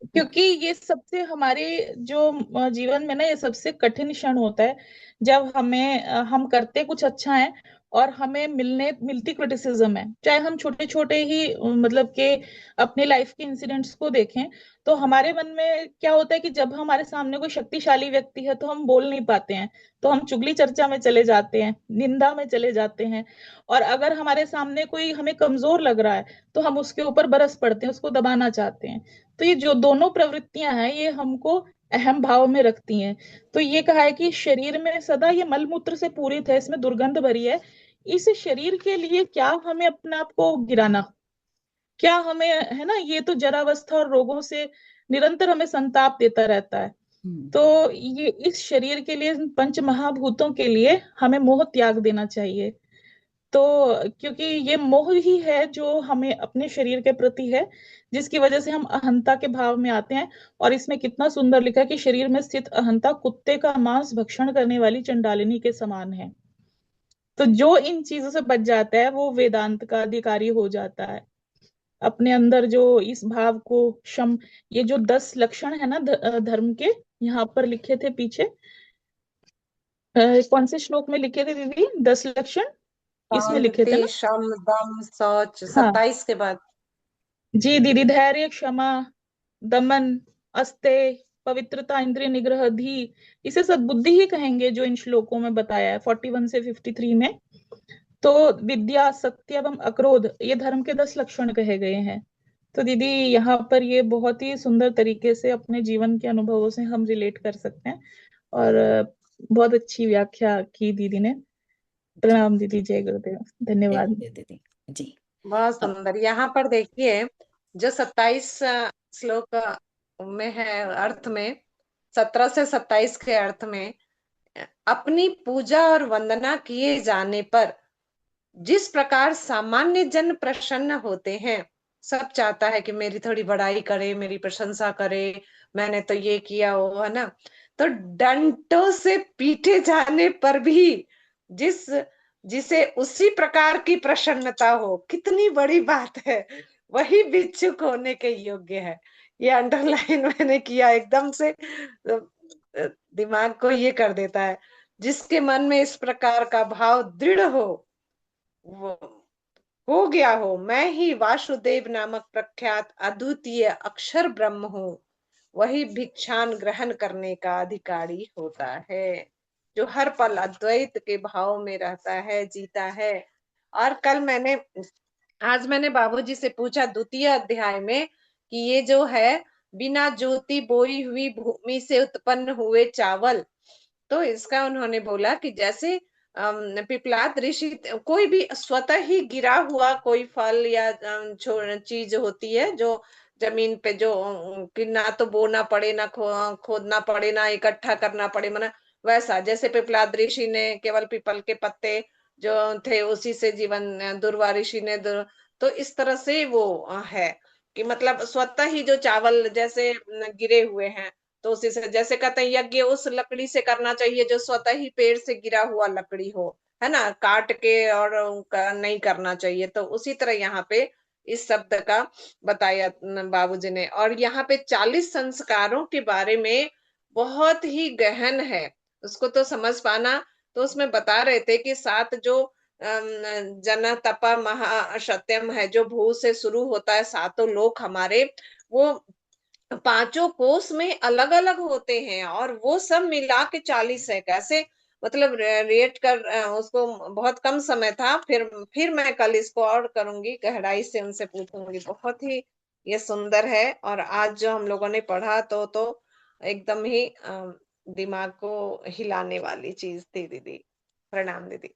क्योंकि ये सबसे हमारे जो जीवन में ना ये सबसे कठिन क्षण होता है, जब हम करते कुछ अच्छा है और हमें मिलती क्रिटिसिज्म है। चाहे हम छोटे छोटे ही मतलब के अपने लाइफ के इंसिडेंट्स को देखें, तो हमारे मन में क्या होता है कि जब हमारे सामने कोई शक्तिशाली व्यक्ति है तो हम बोल नहीं पाते हैं, तो हम चुगली चर्चा में चले जाते हैं, निंदा में चले जाते हैं। और अगर हमारे सामने कोई हमें कमजोर लग रहा है तो हम उसके ऊपर बरस पड़ते हैं, उसको दबाना चाहते हैं। तो ये जो दोनों प्रवृत्तियां हैं ये हमको अहम भाव में रखती हैं। तो ये कहा है कि शरीर में सदा ये मलमूत्र से पूरित है, इसमें दुर्गंध भरी है। इस शरीर के लिए क्या हमें अपने आप को गिराना, क्या हमें, है ना, ये तो जरावस्था और रोगों से निरंतर हमें संताप देता रहता है। हम्म। तो ये इस शरीर के लिए, इन पंच महाभूतों के लिए हमें मोह त्याग देना चाहिए। तो क्योंकि ये मोह ही है जो हमें अपने शरीर के प्रति है, जिसकी वजह से हम अहंता के भाव में आते हैं। और इसमें कितना सुंदर लिखा है कि शरीर में स्थित अहंता कुत्ते का मांस भक्षण करने वाली चंडालिनी के समान है। तो जो इन चीजों से बच जाता है वो वेदांत का अधिकारी हो जाता है। अपने अंदर जो इस भाव को शम, ये जो 10 लक्षण है ना धर्म के, यहाँ पर लिखे थे पीछे, कौन से श्लोक में लिखे थे दीदी 10 लक्षण? इसमें लिखे थे शांति, ना। शम, दम, शौच, हाँ 27 के बाद। जी दीदी, धैर्य, क्षमा, दमन, अस्तेय, पवित्रता, इंद्रिय निग्रह, धी, इसे सद्बुद्धि ही कहेंगे जो इन श्लोकों में बताया है 41 से 53 में। तो विद्या, सत्य एवं अक्रोध, ये धर्म के 10 लक्षण कहे गए हैं। तो दीदी यहाँ पर ये बहुत ही सुंदर तरीके से अपने जीवन के अनुभवों से हम रिलेट कर सकते हैं। और बहुत अच्छी व्याख्या की दीदी ने। प्रणाम दीदी, जय गुरुदेव, जय धन्यवाद। गुरुदेव दीदी। जी। बहुत अब सुंदर। यहाँ पर देखिए, जो 27 श्लोक में है अर्थ में, 17 से 27 के अर्थ में, अपनी पूजा और वंदना किए जाने पर जिस प्रकार सामान्य जन प्रसन्न होते हैं, सब चाहता है कि मेरी थोड़ी बड़ाई करे, मेरी प्रशंसा करे, मैंने तो ये किया वो, है ना। तो डंडों से पीटे जाने पर भी जिसे उसी प्रकार की प्रसन्नता हो, कितनी बड़ी बात है, वही भिक्षुक होने के योग्य है। ये अंडरलाइन मैंने किया, एकदम से दिमाग को ये कर देता है। जिसके मन में इस प्रकार का भाव दृढ़ वो हो गया हो, मैं ही वासुदेव नामक प्रख्यात अद्वितीय अक्षर ब्रह्म हूँ, वही भिक्षान ग्रहण करने का अधिकारी होता है, जो हर पल अद्वैत के भाव में रहता है, जीता है। और आज मैंने बाबूजी से पूछा द्वितीय अध्याय में कि ये जो है बिना ज्योति बोई हुई भूमि से उत्पन्न हुए चावल, तो इसका उन्होंने बोला कि जैसे पिपलाद ऋषि, कोई भी स्वतः ही गिरा हुआ कोई फल या चीज होती है जो जमीन पे, जो कि ना तो बोना पड़े, ना खोदना पड़े, ना इकट्ठा करना पड़े, माना वैसा। जैसे पिपलाद ऋषि ने केवल पीपल के पत्ते जो थे उसी से जीवन, दुर्वा ऋषि ने तो इस तरह से वो है कि मतलब स्वतः ही जो चावल जैसे गिरे हुए हैं, तो उसी से, जैसे कहते हैं यज्ञ उस लकड़ी से करना चाहिए जो स्वतः ही पेड़ से गिरा हुआ लकड़ी हो, है ना, काट के और नहीं करना चाहिए। तो उसी तरह यहाँ पे इस शब्द का बताया बाबूजी ने। और यहाँ पे 40 संस्कारों के बारे में बहुत ही गहन है, उसको तो समझ पाना। तो उसमें बता रहे थे कि 7 जो जन तप महासत्यम है, जो भू से शुरू होता है, 7 लोक हमारे, वो 5 कोष में अलग अलग होते हैं, और वो सब मिला के 40 है। कैसे मतलब रेट कर उसको, बहुत कम समय था, फिर मैं कल इसको और करूंगी, गहराई से उनसे पूछूंगी। बहुत ही ये सुंदर है। और आज जो हम लोगों ने पढ़ा तो एकदम ही दिमाग को हिलाने वाली चीज थी दीदी। प्रणाम दीदी।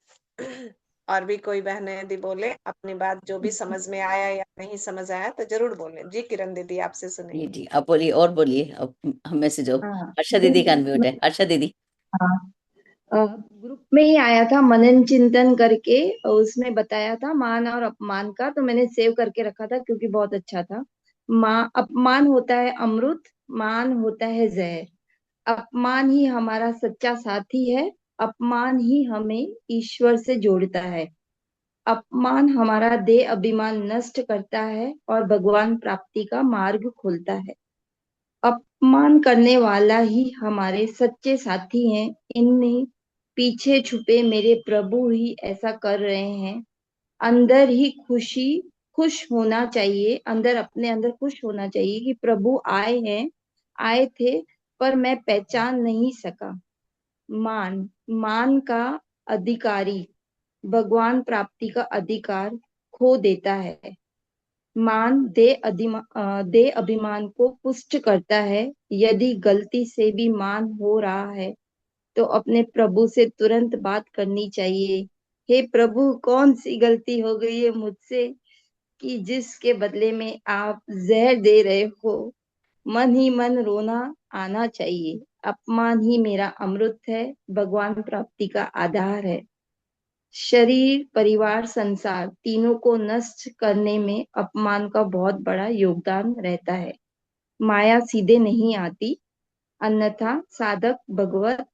और भी कोई बहनें यदि बोले अपनी बात, जो भी समझ में आया या नहीं समझ आया तो जरूर बोले। जी किरण दीदी, आपसे सुने। जी जी, आप बोलिए और बोलिए। अब हमें से जो हाँ हर्षा दीदी का अनम्यूट है, हर्षा दीदी। हाँ, ग्रुप में ही आया था मनन चिंतन करके, और उसमें बताया था मान और अपमान का, तो मैंने सेव करके रखा था क्योंकि बहुत अच्छा था। अपमान होता है अमृत, मान होता है जहर। अपमान ही हमारा सच्चा साथी है, अपमान ही हमें ईश्वर से जोड़ता है। अपमान हमारा देह अभिमान नष्ट करता है और भगवान प्राप्ति का मार्ग खोलता है। अपमान करने वाला ही हमारे सच्चे साथी हैं। इनमें पीछे छुपे मेरे प्रभु ही ऐसा कर रहे हैं। अंदर ही खुश होना चाहिए, अंदर अपने अंदर खुश होना चाहिए कि प्रभु आए थे, पर मैं पहचान नहीं सका। मान का अधिकारी भगवान प्राप्ति का अधिकार खो देता है। मान दे अभिमान को पुष्ट करता है। यदि गलती से भी मान हो रहा है तो अपने प्रभु से तुरंत बात करनी चाहिए। हे प्रभु, कौन सी गलती हो गई है मुझसे कि जिसके बदले में आप जहर दे रहे हो। मन ही मन रोना आना चाहिए। अपमान ही मेरा अमृत है, भगवान प्राप्ति का आधार है। शरीर, परिवार, संसार तीनों को नष्ट करने में अपमान का बहुत बड़ा योगदान रहता है। माया सीधे नहीं आती, अन्यथा साधक भगवत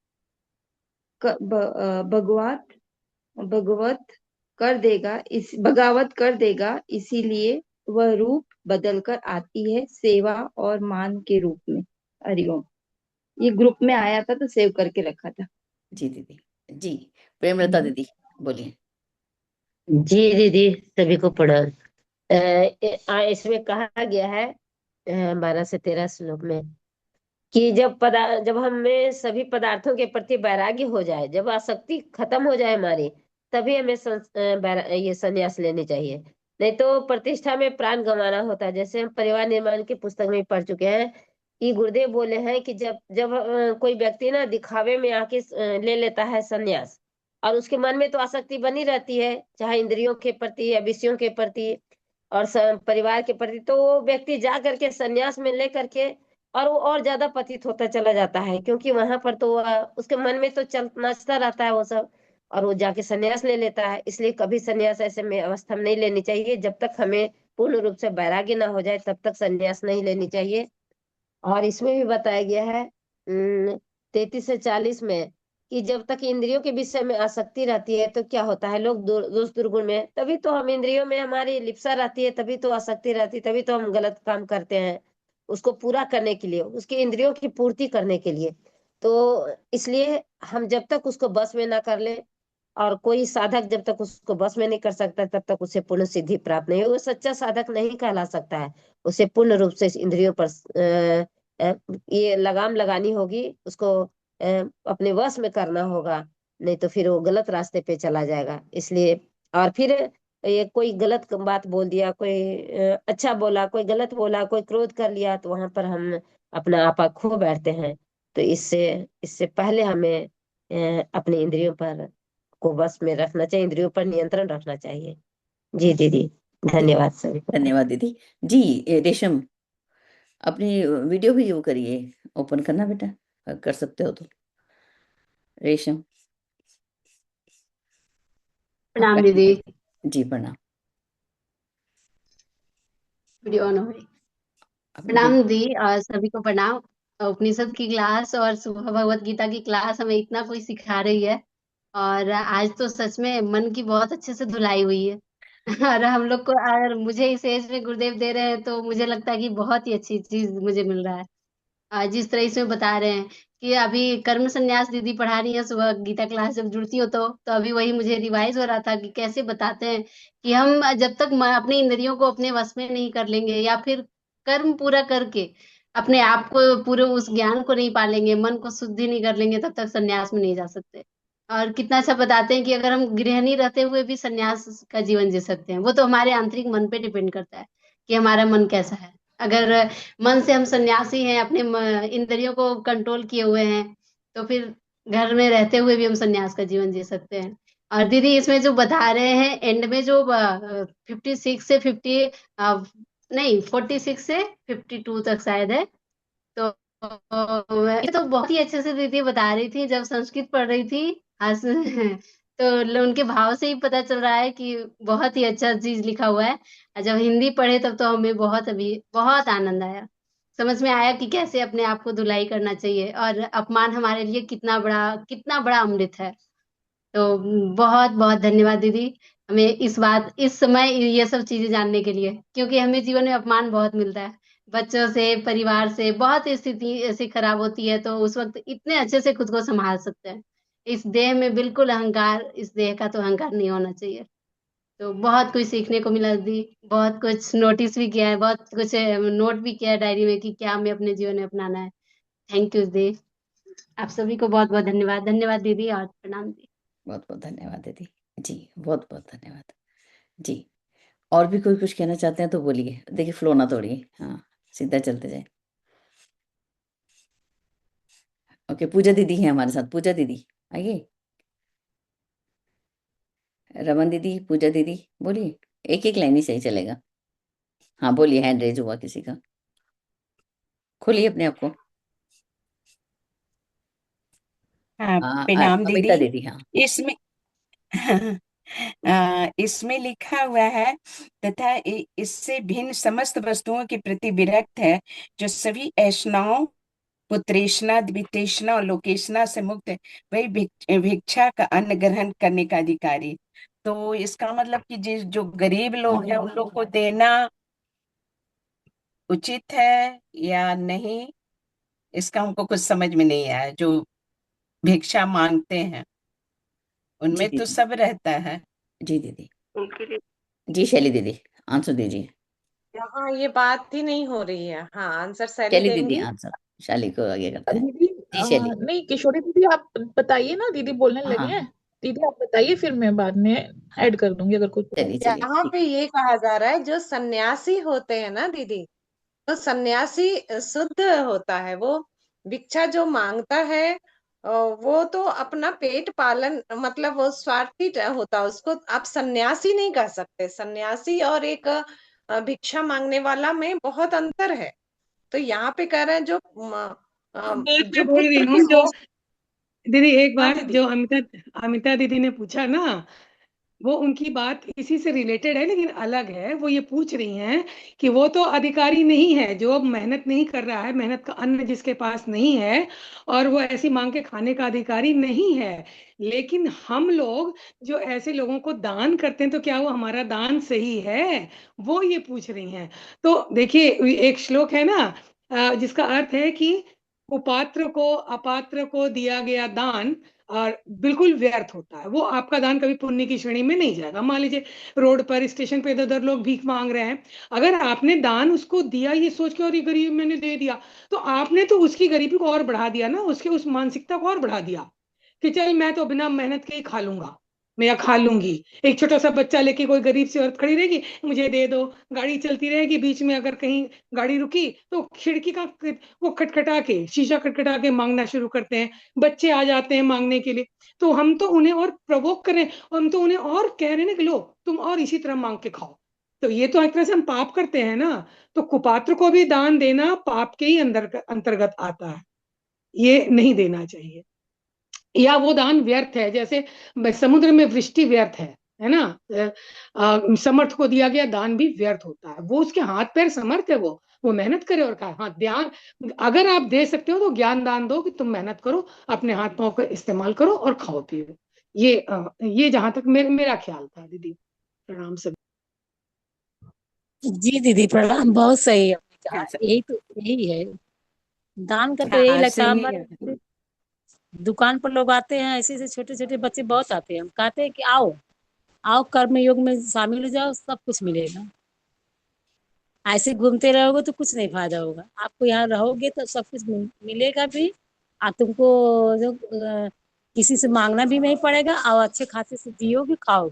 बगावत कर देगा। इसीलिए वह रूप बदलकर आती है, सेवा और मान के रूप में। हरिओम। ये ग्रुप में आया था तो सेव करके रखा था। जी दीदी। जी, प्रेमलता दीदी बोलिए। जी दीदी, सभी को प्रणाम। इसमें कहा गया है 12 से 13 श्लोक में कि जब हमें सभी पदार्थों के प्रति वैराग्य हो जाए, जब आसक्ति खत्म हो जाए हमारी, तभी हमें ये संन्यास लेनी चाहिए। नहीं तो प्रतिष्ठा में प्राण गंवाना होता है। जैसे हम परिवार निर्माण की पुस्तक में पढ़ चुके हैं कि गुरुदेव बोले हैं कि जब जब कोई व्यक्ति ना दिखावे में आके ले लेता है संन्यास, और उसके मन में तो आसक्ति बनी रहती है, चाहे इंद्रियों के प्रति या विषयों के प्रति और परिवार के प्रति, तो वो व्यक्ति जा करके संन्यास में ले करके और वो और ज्यादा पतित होता चला जाता है, क्योंकि वहां पर तो उसके मन में तो चल नाचता रहता है वो सब, और वो जाके संन्यास ले लेता है। इसलिए कभी संन्यास ऐसे में अवस्था में नहीं लेनी चाहिए। जब तक हमें पूर्ण रूप से वैराग्य ना हो जाए तब तक संन्यास नहीं लेनी चाहिए। और इसमें भी बताया गया है 33 से 40 में, कि जब तक इंद्रियों के विषय में आसक्ति रहती है तो क्या होता है, लोग दोष दुर्गुण में, तभी तो हम इंद्रियों में हमारी लिप्सा रहती है, तभी तो आसक्ति रहती है, तभी तो हम गलत काम करते हैं उसको पूरा करने के लिए, उसकी इंद्रियों की पूर्ति करने के लिए। तो इसलिए हम जब तक उसको बस में ना कर ले, और कोई साधक जब तक उसको बस में नहीं कर सकता तब तक उसे पूर्ण सिद्धि प्राप्त नहीं, वो सच्चा साधक नहीं कहला सकता है। उसे पूर्ण रूप से इस इंद्रियों पर ये लगाम लगानी होगी, उसको अपने वश में करना होगा, नहीं तो फिर वो गलत रास्ते पे चला जाएगा। इसलिए, और फिर ये कोई गलत बात बोल दिया, कोई अच्छा बोला, कोई गलत बोला, कोई क्रोध कर लिया, तो वहां पर हम अपना आपा खो बैठते हैं। तो इससे इससे पहले हमें अपने इंद्रियों पर को बस में रखना चाहिए, इंद्रियों पर नियंत्रण रखना चाहिए। जी दीदी, धन्यवाद सभी को। धन्यवाद दीदी। जी रेशम, अपनी वीडियो भी वो करिए, ओपन करना बेटा, अगर कर सकते हो तो। रेशम प्रणाम आपका दीदी। जी प्रणाम। वीडियो ऑन हो गई। अपनी प्रणाम दी, और सभी को प्रणाम। उपनिषद की क्लास और सुबह भगवत गीता की क्लास हमें इतना कुछ सिखा रही है, और आज तो सच में मन की बहुत अच्छे से धुलाई हुई है। और हम लोग को, अगर मुझे इस एज में गुरुदेव दे रहे हैं तो मुझे लगता है कि बहुत ही अच्छी चीज मुझे मिल रहा है। जिस तरह इसमें बता रहे हैं कि अभी कर्म संन्यास दीदी पढ़ा रही है, सुबह गीता क्लास जब जुड़ती हो तो अभी वही मुझे रिवाइज हो रहा था कि कैसे बताते हैं कि हम जब तक अपने इंद्रियों को अपने वश में नहीं कर लेंगे, या फिर कर्म पूरा करके अपने आप को पूरे उस ज्ञान को नहीं पालेंगे, मन को शुद्धि नहीं कर लेंगे, तब तक संन्यास में नहीं जा सकते। और कितना अच्छा बताते हैं कि अगर हम गृहिणी रहते हुए भी संन्यास का जीवन जी सकते हैं। वो तो हमारे आंतरिक मन पे डिपेंड करता है कि हमारा मन कैसा है। अगर मन से हम सन्यासी हैं, अपने इंद्रियों को कंट्रोल किए हुए हैं, तो फिर घर में रहते हुए भी हम सन्यास का जीवन जी सकते हैं। और दीदी इसमें जो बता रहे हैं एंड में, जो 56 से 50, नहीं 46 से 52 तक शायद है, तो ये तो बहुत ही अच्छे से दीदी बता रही थी जब संस्कृत पढ़ रही थी। हंस तो उनके भाव से ही पता चल रहा है कि बहुत ही अच्छा चीज लिखा हुआ है। और जब हिंदी पढ़े तब तो हमें अभी बहुत आनंद आया, समझ में आया कि कैसे अपने आप को धुलाई करना चाहिए, और अपमान हमारे लिए कितना बड़ा अमृत है। तो बहुत बहुत धन्यवाद दीदी, हमें इस समय ये सब चीजें जानने के लिए, क्योंकि हमें जीवन में अपमान बहुत मिलता है, बच्चों से, परिवार से, बहुत स्थिति ऐसी खराब होती है, तो उस वक्त इतने अच्छे से खुद को संभाल सकते हैं। इस देह में बिल्कुल अहंकार, इस देह का तो अहंकार नहीं होना चाहिए। तो बहुत कुछ सीखने को मिला दी, बहुत कुछ नोटिस भी किया है, बहुत कुछ नोट भी किया है डायरी में कि क्या हमें अपने जीवन में अपनाना है। थैंक यू दी, आप सभी को बहुत बहुत धन्यवाद। धन्यवाद दीदी, और प्रणाम दी। बहुत बहुत धन्यवाद दीदी। जी बहुत बहुत धन्यवाद। जी और भी कोई कुछ कहना चाहते हैं तो बोलिए, देखिए फ्लो ना तोड़िए, हाँ सीधा चलते जाए। ओके, पूजा दीदी है हमारे साथ, पूजा दीदी आइए। रमन दीदी, पूजा दीदी बोलिए, एक एक लाइन ही सही चलेगा। हाँ बोलिए, हैंड रेज हुआ किसी का, खोलिए अपने आप को। हाँ, हाँ प्रणाम अमिता दीदी। दीदी, हाँ इसमें इसमें लिखा हुआ है, तथा इससे भिन्न समस्त वस्तुओं के प्रति विरक्त है, जो सभी ऐषणाओं, पुत्रेषणा, वित्तेषणा और लोकेषणा से मुक्त है, वही भिक्षा का अन्न ग्रहण करने का अधिकारी। तो इसका मतलब कि जो गरीब लोग हैं उन लोग को देना उचित है या नहीं, इसका हमको कुछ समझ में नहीं आया। जो भिक्षा मांगते हैं जी उनमें तो दीदी, सब रहता है। जी दीदी, उनके लिए जी शैली दीदी आंसर दीजिए। यहाँ ये बात ही नहीं हो रही है। हाँ, आंसर सैली शैली दीदी देंगी। आंसर, शैली को आगे करते हैं। दीदी जी शैली, नहीं, किशोरी दीदी आप बताइए ना, दीदी बोलने हाँ लगे हाँ हैं। दीदी आप बताइए, फिर मैं बाद में हाँ, ऐड कर दूंगी अगर कुछ चलिए बताइए। चलिए यहाँ ठीक। पे ये कहा जा रहा है, जो सन्यासी होते हैं ना दीदी, तो सन्यासी शुद्ध होता है। वो भिक्षा जो मांगता है, वो तो अपना पेट पालन, मतलब वो स्वार्थी होता है। उसको आप सन्यासी नहीं कह सकते। सन्यासी और एक भिक्षा मांगने वाला में बहुत अंतर है। तो यहाँ पे कह रहे हैं, जो मैं जो बोल रही पुत्र हूँ, की जो हो। दीदी एक हाँ बार दीदी। जो अमिता अमिता दीदी ने पूछा ना वो उनकी बात इसी से रिलेटेड है लेकिन अलग है। वो ये पूछ रही हैं कि वो तो अधिकारी नहीं है, जो अब मेहनत नहीं कर रहा है, मेहनत का अन्न जिसके पास नहीं है, और वो ऐसी मांग के खाने का अधिकारी नहीं है, लेकिन हम लोग जो ऐसे लोगों को दान करते हैं तो क्या वो हमारा दान सही है, वो ये पूछ रही हैं। तो देखिए, एक श्लोक है ना, जिसका अर्थ है कि कुपात्र को अपात्र को दिया गया दान और बिल्कुल व्यर्थ होता है। वो आपका दान कभी पुण्य की श्रेणी में नहीं जाएगा। मान लीजिए रोड पर स्टेशन पे इधर उधर लोग भीख मांग रहे हैं, अगर आपने दान उसको दिया ये सोच के और ये गरीब मैंने दे दिया, तो आपने तो उसकी गरीबी को और बढ़ा दिया ना, उसके उस मानसिकता को और बढ़ा दिया कि चल मैं तो बिना मेहनत के ही खा लूंगा, मैं या खा लूंगी। एक छोटा सा बच्चा लेके कोई गरीब सी औरत खड़ी रहेगी, मुझे दे दो, गाड़ी चलती रहेगी, बीच में अगर कहीं गाड़ी रुकी तो खिड़की का वो खटखटा के, शीशा खटखटा के मांगना शुरू करते हैं, बच्चे आ जाते हैं मांगने के लिए। तो हम तो उन्हें और प्रवोक करें, हम तो उन्हें और कह रहे हैं ना कि लो तुम और इसी तरह मांग के खाओ। तो ये तो एक तरह से हम पाप करते हैं ना। तो कुपात्र को भी दान देना पाप के ही अंतर्गत आता है, ये नहीं देना चाहिए। या वो दान व्यर्थ है, जैसे समुद्र में वृष्टि व्यर्थ है ना। समर्थ को दिया गया दान भी व्यर्थ होता है। वो उसके हाथ पैर समर्थ है, वो मेहनत करे और खाए। हाँ, ध्यान, अगर आप दे सकते हो तो ज्ञान दान दो कि तुम मेहनत करो, अपने हाथ पांव का इस्तेमाल करो और खाओ पियो। ये जहां तक मेरा ख्याल था। दीदी प्रणाम सभी। जी दीदी प्रणाम, बहुत सही है आपने कहा। अच्छा, यही तो यही है दान का, तो यही हाँ लगता है। सही है। हमारे दुकान पर लोग आते हैं, ऐसे ऐसे छोटे छोटे बच्चे बहुत आते हैं, हम कहते हैं कि आओ आओ कर्म योग में शामिल हो जाओ, सब कुछ मिलेगा। ऐसे घूमते रहोगे तो कुछ नहीं फायदा होगा, आपको यहाँ रहोगे तो सब कुछ मिलेगा भी। तुमको जो किसी से मांगना भी नहीं पड़ेगा, और अच्छे खासे से जियोगे खाओ।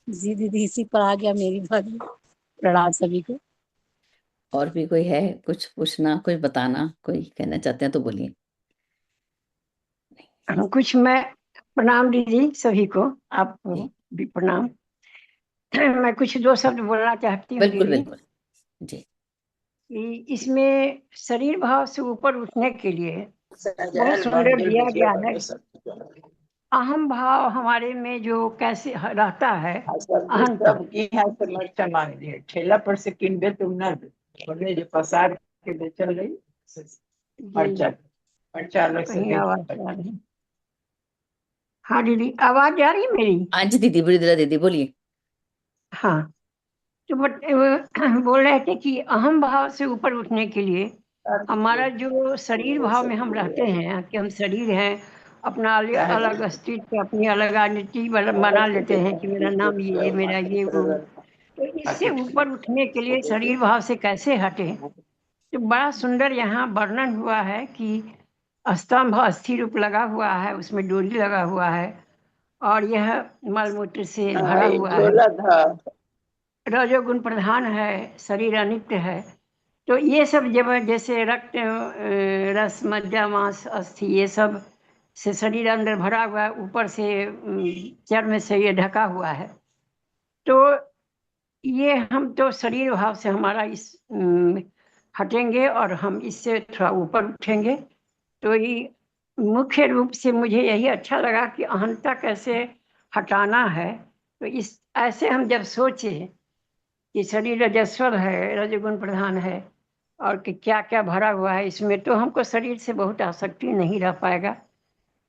जी दीदी, इसी पर आ गया मेरी बात। प्रणाम सभी को। और भी कोई है कुछ पूछना, कुछ बताना, कोई कहना चाहते हैं तो बोलिए। कुछ मैं, प्रणाम दीदी सभी को, आपको जी, भी प्रणाम। मैं कुछ दो शब्द बोलना चाहती हूँ बिल्कुल दीदी, बिल्कुल। जी, कि इसमें शरीर भाव से ऊपर उठने के लिए बहुत सुंदर दिया गया है। अहम भाव हमारे में जो कैसे रहता है, अहंता। ठेला पर से किनबे तुम ना बोले जो पसार के बेचल रही जी, पर्चा अलग से कहीं बेच आवाज आ रही। हाँ दीदी, आवाज आ रही है मेरी? हाँ जी दीदी, बुरी तरह दीदी बोलिए। हाँ, तो बोल रहे थे कि अहम भाव से ऊपर उठने के लिए हमारा जो शरीर भाव में हम रहते हैं, कि हम शरीर हैं, अपना अलग अस्तित्व, अपनी अलग आइडेंटिटी बना लेते हैं कि मेरा नाम ये, मेरा ये वो। तो इससे ऊपर उठने के लिए शरीर भाव से कैसे हटे, तो बड़ा सुंदर यहाँ वर्णन हुआ है कि स्तंभ अस्थिर रूप लगा हुआ है, उसमें डोरी लगा हुआ है, और यह मलमूत्र से भरा हुआ है, रजोगुण प्रधान है, शरीर अनित्य है। तो ये सब जब जैसे रक्त, रस, मज्जा, मांस, अस्थि, ये सब से शरीर अंदर भरा हुआ है, ऊपर से चर्म से ये ढका हुआ है। तो ये हम तो शरीर भाव से हमारा इस हटेंगे और हम इससे थोड़ा ऊपर उठेंगे। तो ये मुख्य रूप से मुझे यही अच्छा लगा कि अहंता कैसे हटाना है। तो इस ऐसे हम जब सोचे कि शरीर रजस्वल है, रजगुण प्रधान है, और कि क्या क्या भरा हुआ है इसमें, तो हमको शरीर से बहुत आसक्ति नहीं रह पाएगा।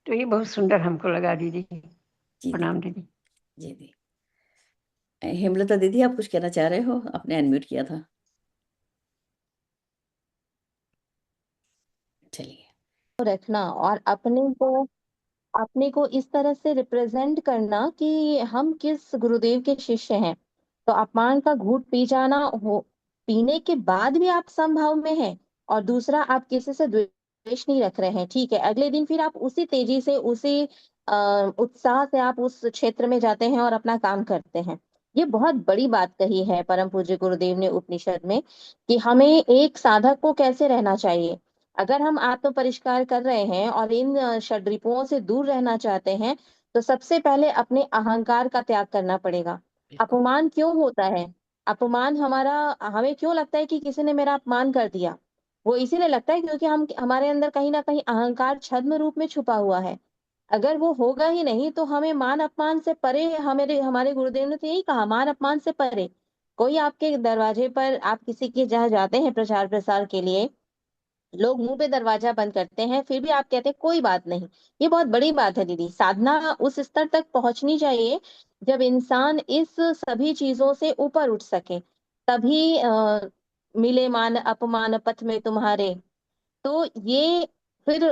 तो ये बहुत सुंदर हमको लगा दीदी। जी प्रणाम दीदी। जी दी। हेमलता दीदी, आप कुछ कहना चाह रहे हो? आपने अनम्यूट किया था। चलिए। रखना और अपने को इस तरह से रिप्रेजेंट करना कि हम किस गुरुदेव के शिष्य हैं। तो अपमान का घूंट पी जाना हो, पीने के बाद भी आप समभाव में हैं, और दूसरा आप किसी से द्वेष नहीं रख रहे हैं, ठीक है, अगले दिन फिर आप उसी तेजी से, उसी उत्साह से आप उस क्षेत्र में जाते हैं और अपना काम करते हैं। ये बहुत बड़ी बात कही है परम पूज्य गुरुदेव ने उपनिषद में, कि हमें एक साधक को कैसे रहना चाहिए। अगर हम आत्म परिष्कार कर रहे हैं और इन षड्रिपुओं से दूर रहना चाहते हैं, तो सबसे पहले अपने अहंकार का त्याग करना पड़ेगा। अपमान क्यों होता है? अपमान हमें क्यों लगता है कि किसी ने मेरा अपमान कर दिया? वो इसीलिए लगता है क्योंकि हम हमारे अंदर कहीं ना कहीं अहंकार छद्म रूप में छुपा हुआ है। अगर वो होगा ही नहीं तो हमें मान अपमान से परे, हमारे गुरुदेव ने तो यही कहा, मान अपमान से परे। कोई आपके दरवाजे पर, आप किसी के जहाँ जाते हैं प्रचार प्रसार के लिए, लोग मुंह पे दरवाजा बंद करते हैं, फिर भी आप कहते हैं कोई बात नहीं। ये बहुत बड़ी बात है दीदी। साधना उस स्तर तक पहुंचनी चाहिए जब इंसान इस सभी चीजों से ऊपर उठ सके, तभी मिले मान अपमान पथ में तुम्हारे। तो ये फिर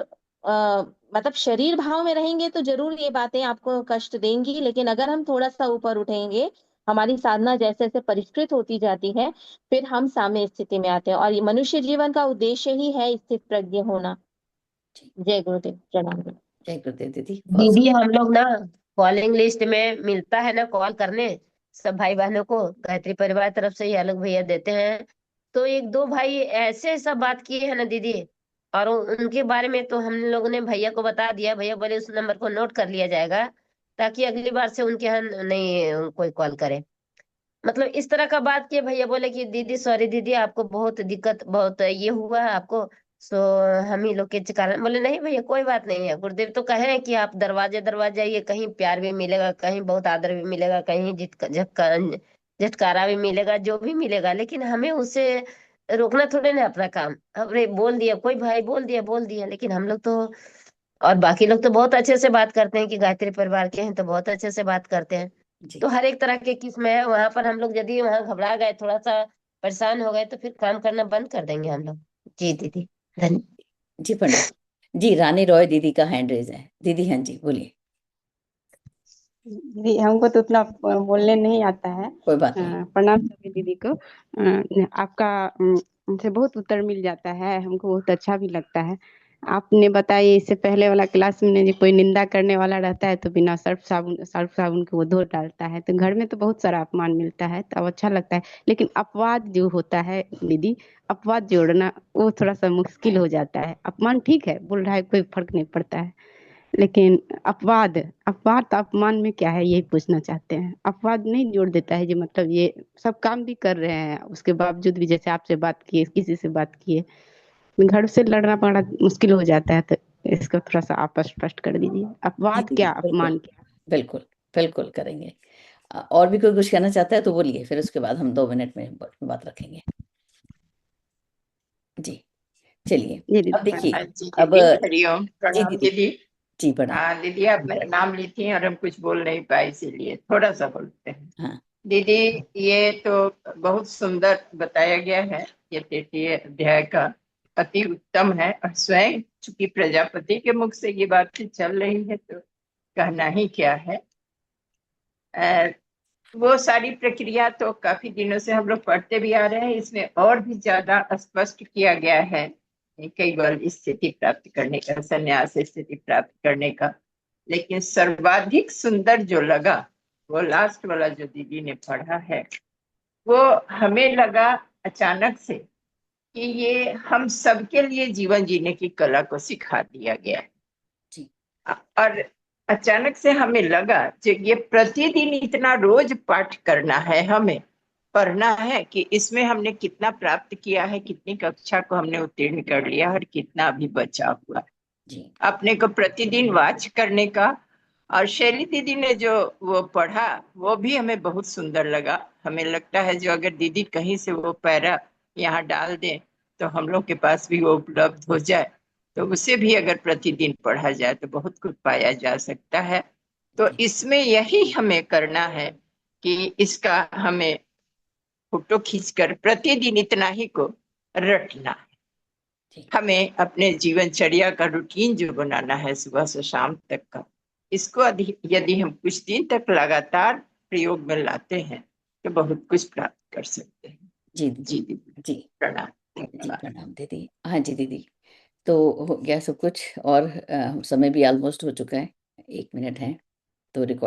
मतलब शरीर भाव में रहेंगे तो जरूर ये बातें आपको कष्ट देंगी, लेकिन अगर हम थोड़ा सा ऊपर उठेंगे, हमारी साधना जैसे जैसे परिष्कृत होती जाती है, फिर हम साम्य स्थिति में आते हैं। और ये मनुष्य जीवन का उद्देश्य ही है स्थित प्रज्ञ होना। जय गुरुदेव, प्रणाम। जय गुरुदेव दीदी, बहुत दीदी हम लोग ना कॉलिंग लिस्ट में मिलता है ना कॉल करने सब भाई बहनों को, गायत्री परिवार तरफ से ही आलोक भैया देते हैं। तो एक दो भाई ऐसे सब बात किए हैं ना दीदी, और उनके बारे में तो हम लोगों ने भैया को बता दिया। भैया बोले उस नंबर को नोट कर लिया जाएगा ताकि अगली बार से उनके यहाँ नहीं कोई कॉल करे। मतलब इस तरह का बात किए। भैया बोले कि दीदी सॉरी दीदी, आपको बहुत दिक्कत, बहुत ये हुआ है आपको, सो हम ही लोग के कारण। बोले नहीं भैया कोई बात नहीं है, गुरुदेव तो कहे हैं कि आप दरवाजे दरवाजे आइए, कहीं प्यार भी मिलेगा, कहीं बहुत आदर भी मिलेगा, कहीं झटकारा भी मिलेगा, जो भी मिलेगा, लेकिन हमें उसे रोकना थोड़े ना अपना काम। हमने बोल दिया, कोई भाई बोल दिया, लेकिन हम लोग तो, और बाकी लोग तो बहुत अच्छे से बात करते हैं कि गायत्री परिवार के हैं तो बहुत अच्छे से बात करते हैं। जी तो हर एक तरह के किस्म है वहां पर। हम लोग यदि वहां घबरा गए, थोड़ा सा परेशान हो गए, तो फिर काम करना बंद कर देंगे हम लोग। जी दीदी धन्यवाद। जी पंडित जी। रानी रॉय दीदी का हैंड रेज है। दीदी हाँ जी बोलिए। दीदी हमको तो उतना बोलने नहीं आता है। कोई बात नहीं। प्रणाम सभी दीदी को। आपका हमसे बहुत उत्तर मिल जाता है, हमको बहुत अच्छा भी लगता है। आपने बताया इससे पहले वाला क्लास में कोई निंदा करने वाला रहता है तो बिना सर्फ साबुन के वो धो डालता है, तो घर में तो बहुत सारा अपमान मिलता है तो अच्छा लगता है। लेकिन अपवाद जो होता है दीदी, अपवाद जोड़ना वो थोड़ा सा मुश्किल हो जाता है। अपमान ठीक है, बोल रहा है कोई फर्क नहीं पड़ता है, लेकिन अपवाद, अपवाद तो अपमान में क्या है यही पूछना चाहते हैं। अपवाद नहीं जोड़ देता है जो, मतलब ये सब काम भी कर रहे हैं उसके बावजूद भी, जैसे आपसे बात किए, किसी से बात किए, घर से लड़ना बड़ा मुश्किल हो जाता है। तो इसको थोड़ा सा आप स्पष्ट कर दीजिए, जी अपवाद दीदी क्या बिल्कुल अपमान क्या। बिल्कुल बिल्कुल करेंगे। और भी कोई कुछ कहना चाहता है तो बोलिए, फिर उसके बाद हम 2 मिनट में बात रखेंगे। जी चलिए। जी दीदी अब देखिए, जी अब दीदी हरिओम, जी प्रणाम दीदी। दीदी। जी प्रणाम। हाँ दीदी, आप मेरा नाम ली थी और हम कुछ बोल नहीं पाए, इसीलिए थोड़ा सा बोलते हैं। हाँ दीदी ये तो बहुत सुंदर बताया गया है, ये 33 अध्याय का अति उत्तम है। और स्वयं चूंकि प्रजापति के मुख से ये बात चल रही है तो कहना ही क्या है। वो सारी प्रक्रिया तो काफी दिनों से हम लोग पढ़ते भी आ रहे हैं, इसमें और भी ज्यादा स्पष्ट किया गया है कई बार स्थिति प्राप्त करने का, संन्यास स्थिति प्राप्त करने का। लेकिन सर्वाधिक सुंदर जो लगा वो लास्ट वाला जो दीदी ने पढ़ा है, वो हमें लगा अचानक से कि ये हम सबके लिए जीवन जीने की कला को सिखा दिया गया है। जी और अचानक से हमें लगा कि ये प्रतिदिन इतना रोज पाठ करना है, हमें पढ़ना है कि इसमें हमने कितना प्राप्त किया है, कितनी कक्षा को हमने उत्तीर्ण कर लिया और कितना अभी बचा हुआ है। जी अपने को प्रतिदिन वाच करने का। और शैली दीदी ने जो वो पढ़ा वो भी हमें बहुत सुंदर लगा। हमें लगता है जो अगर दीदी कहीं से वो पैरा यहाँ डाल दें तो हम लोग के पास भी वो उपलब्ध हो जाए, तो उसे भी अगर प्रतिदिन पढ़ा जाए तो बहुत कुछ पाया जा सकता है। तो इसमें यही हमें करना है कि इसका हमें फोटो खींचकर प्रतिदिन इतना ही को रटना है। हमें अपने जीवनचर्या का रूटीन जो बनाना है सुबह से शाम तक का, इसको यदि हम कुछ दिन तक लगातार प्रयोग में लाते हैं तो बहुत कुछ प्राप्त कर सकते हैं। जी जी दीदी जी प्रणाम। जी प्रणाम दीदी। हाँ जी दीदी, तो हो गया सब कुछ, और समय भी ऑलमोस्ट हो चुका है, 1 मिनट है तो रिकॉर्ड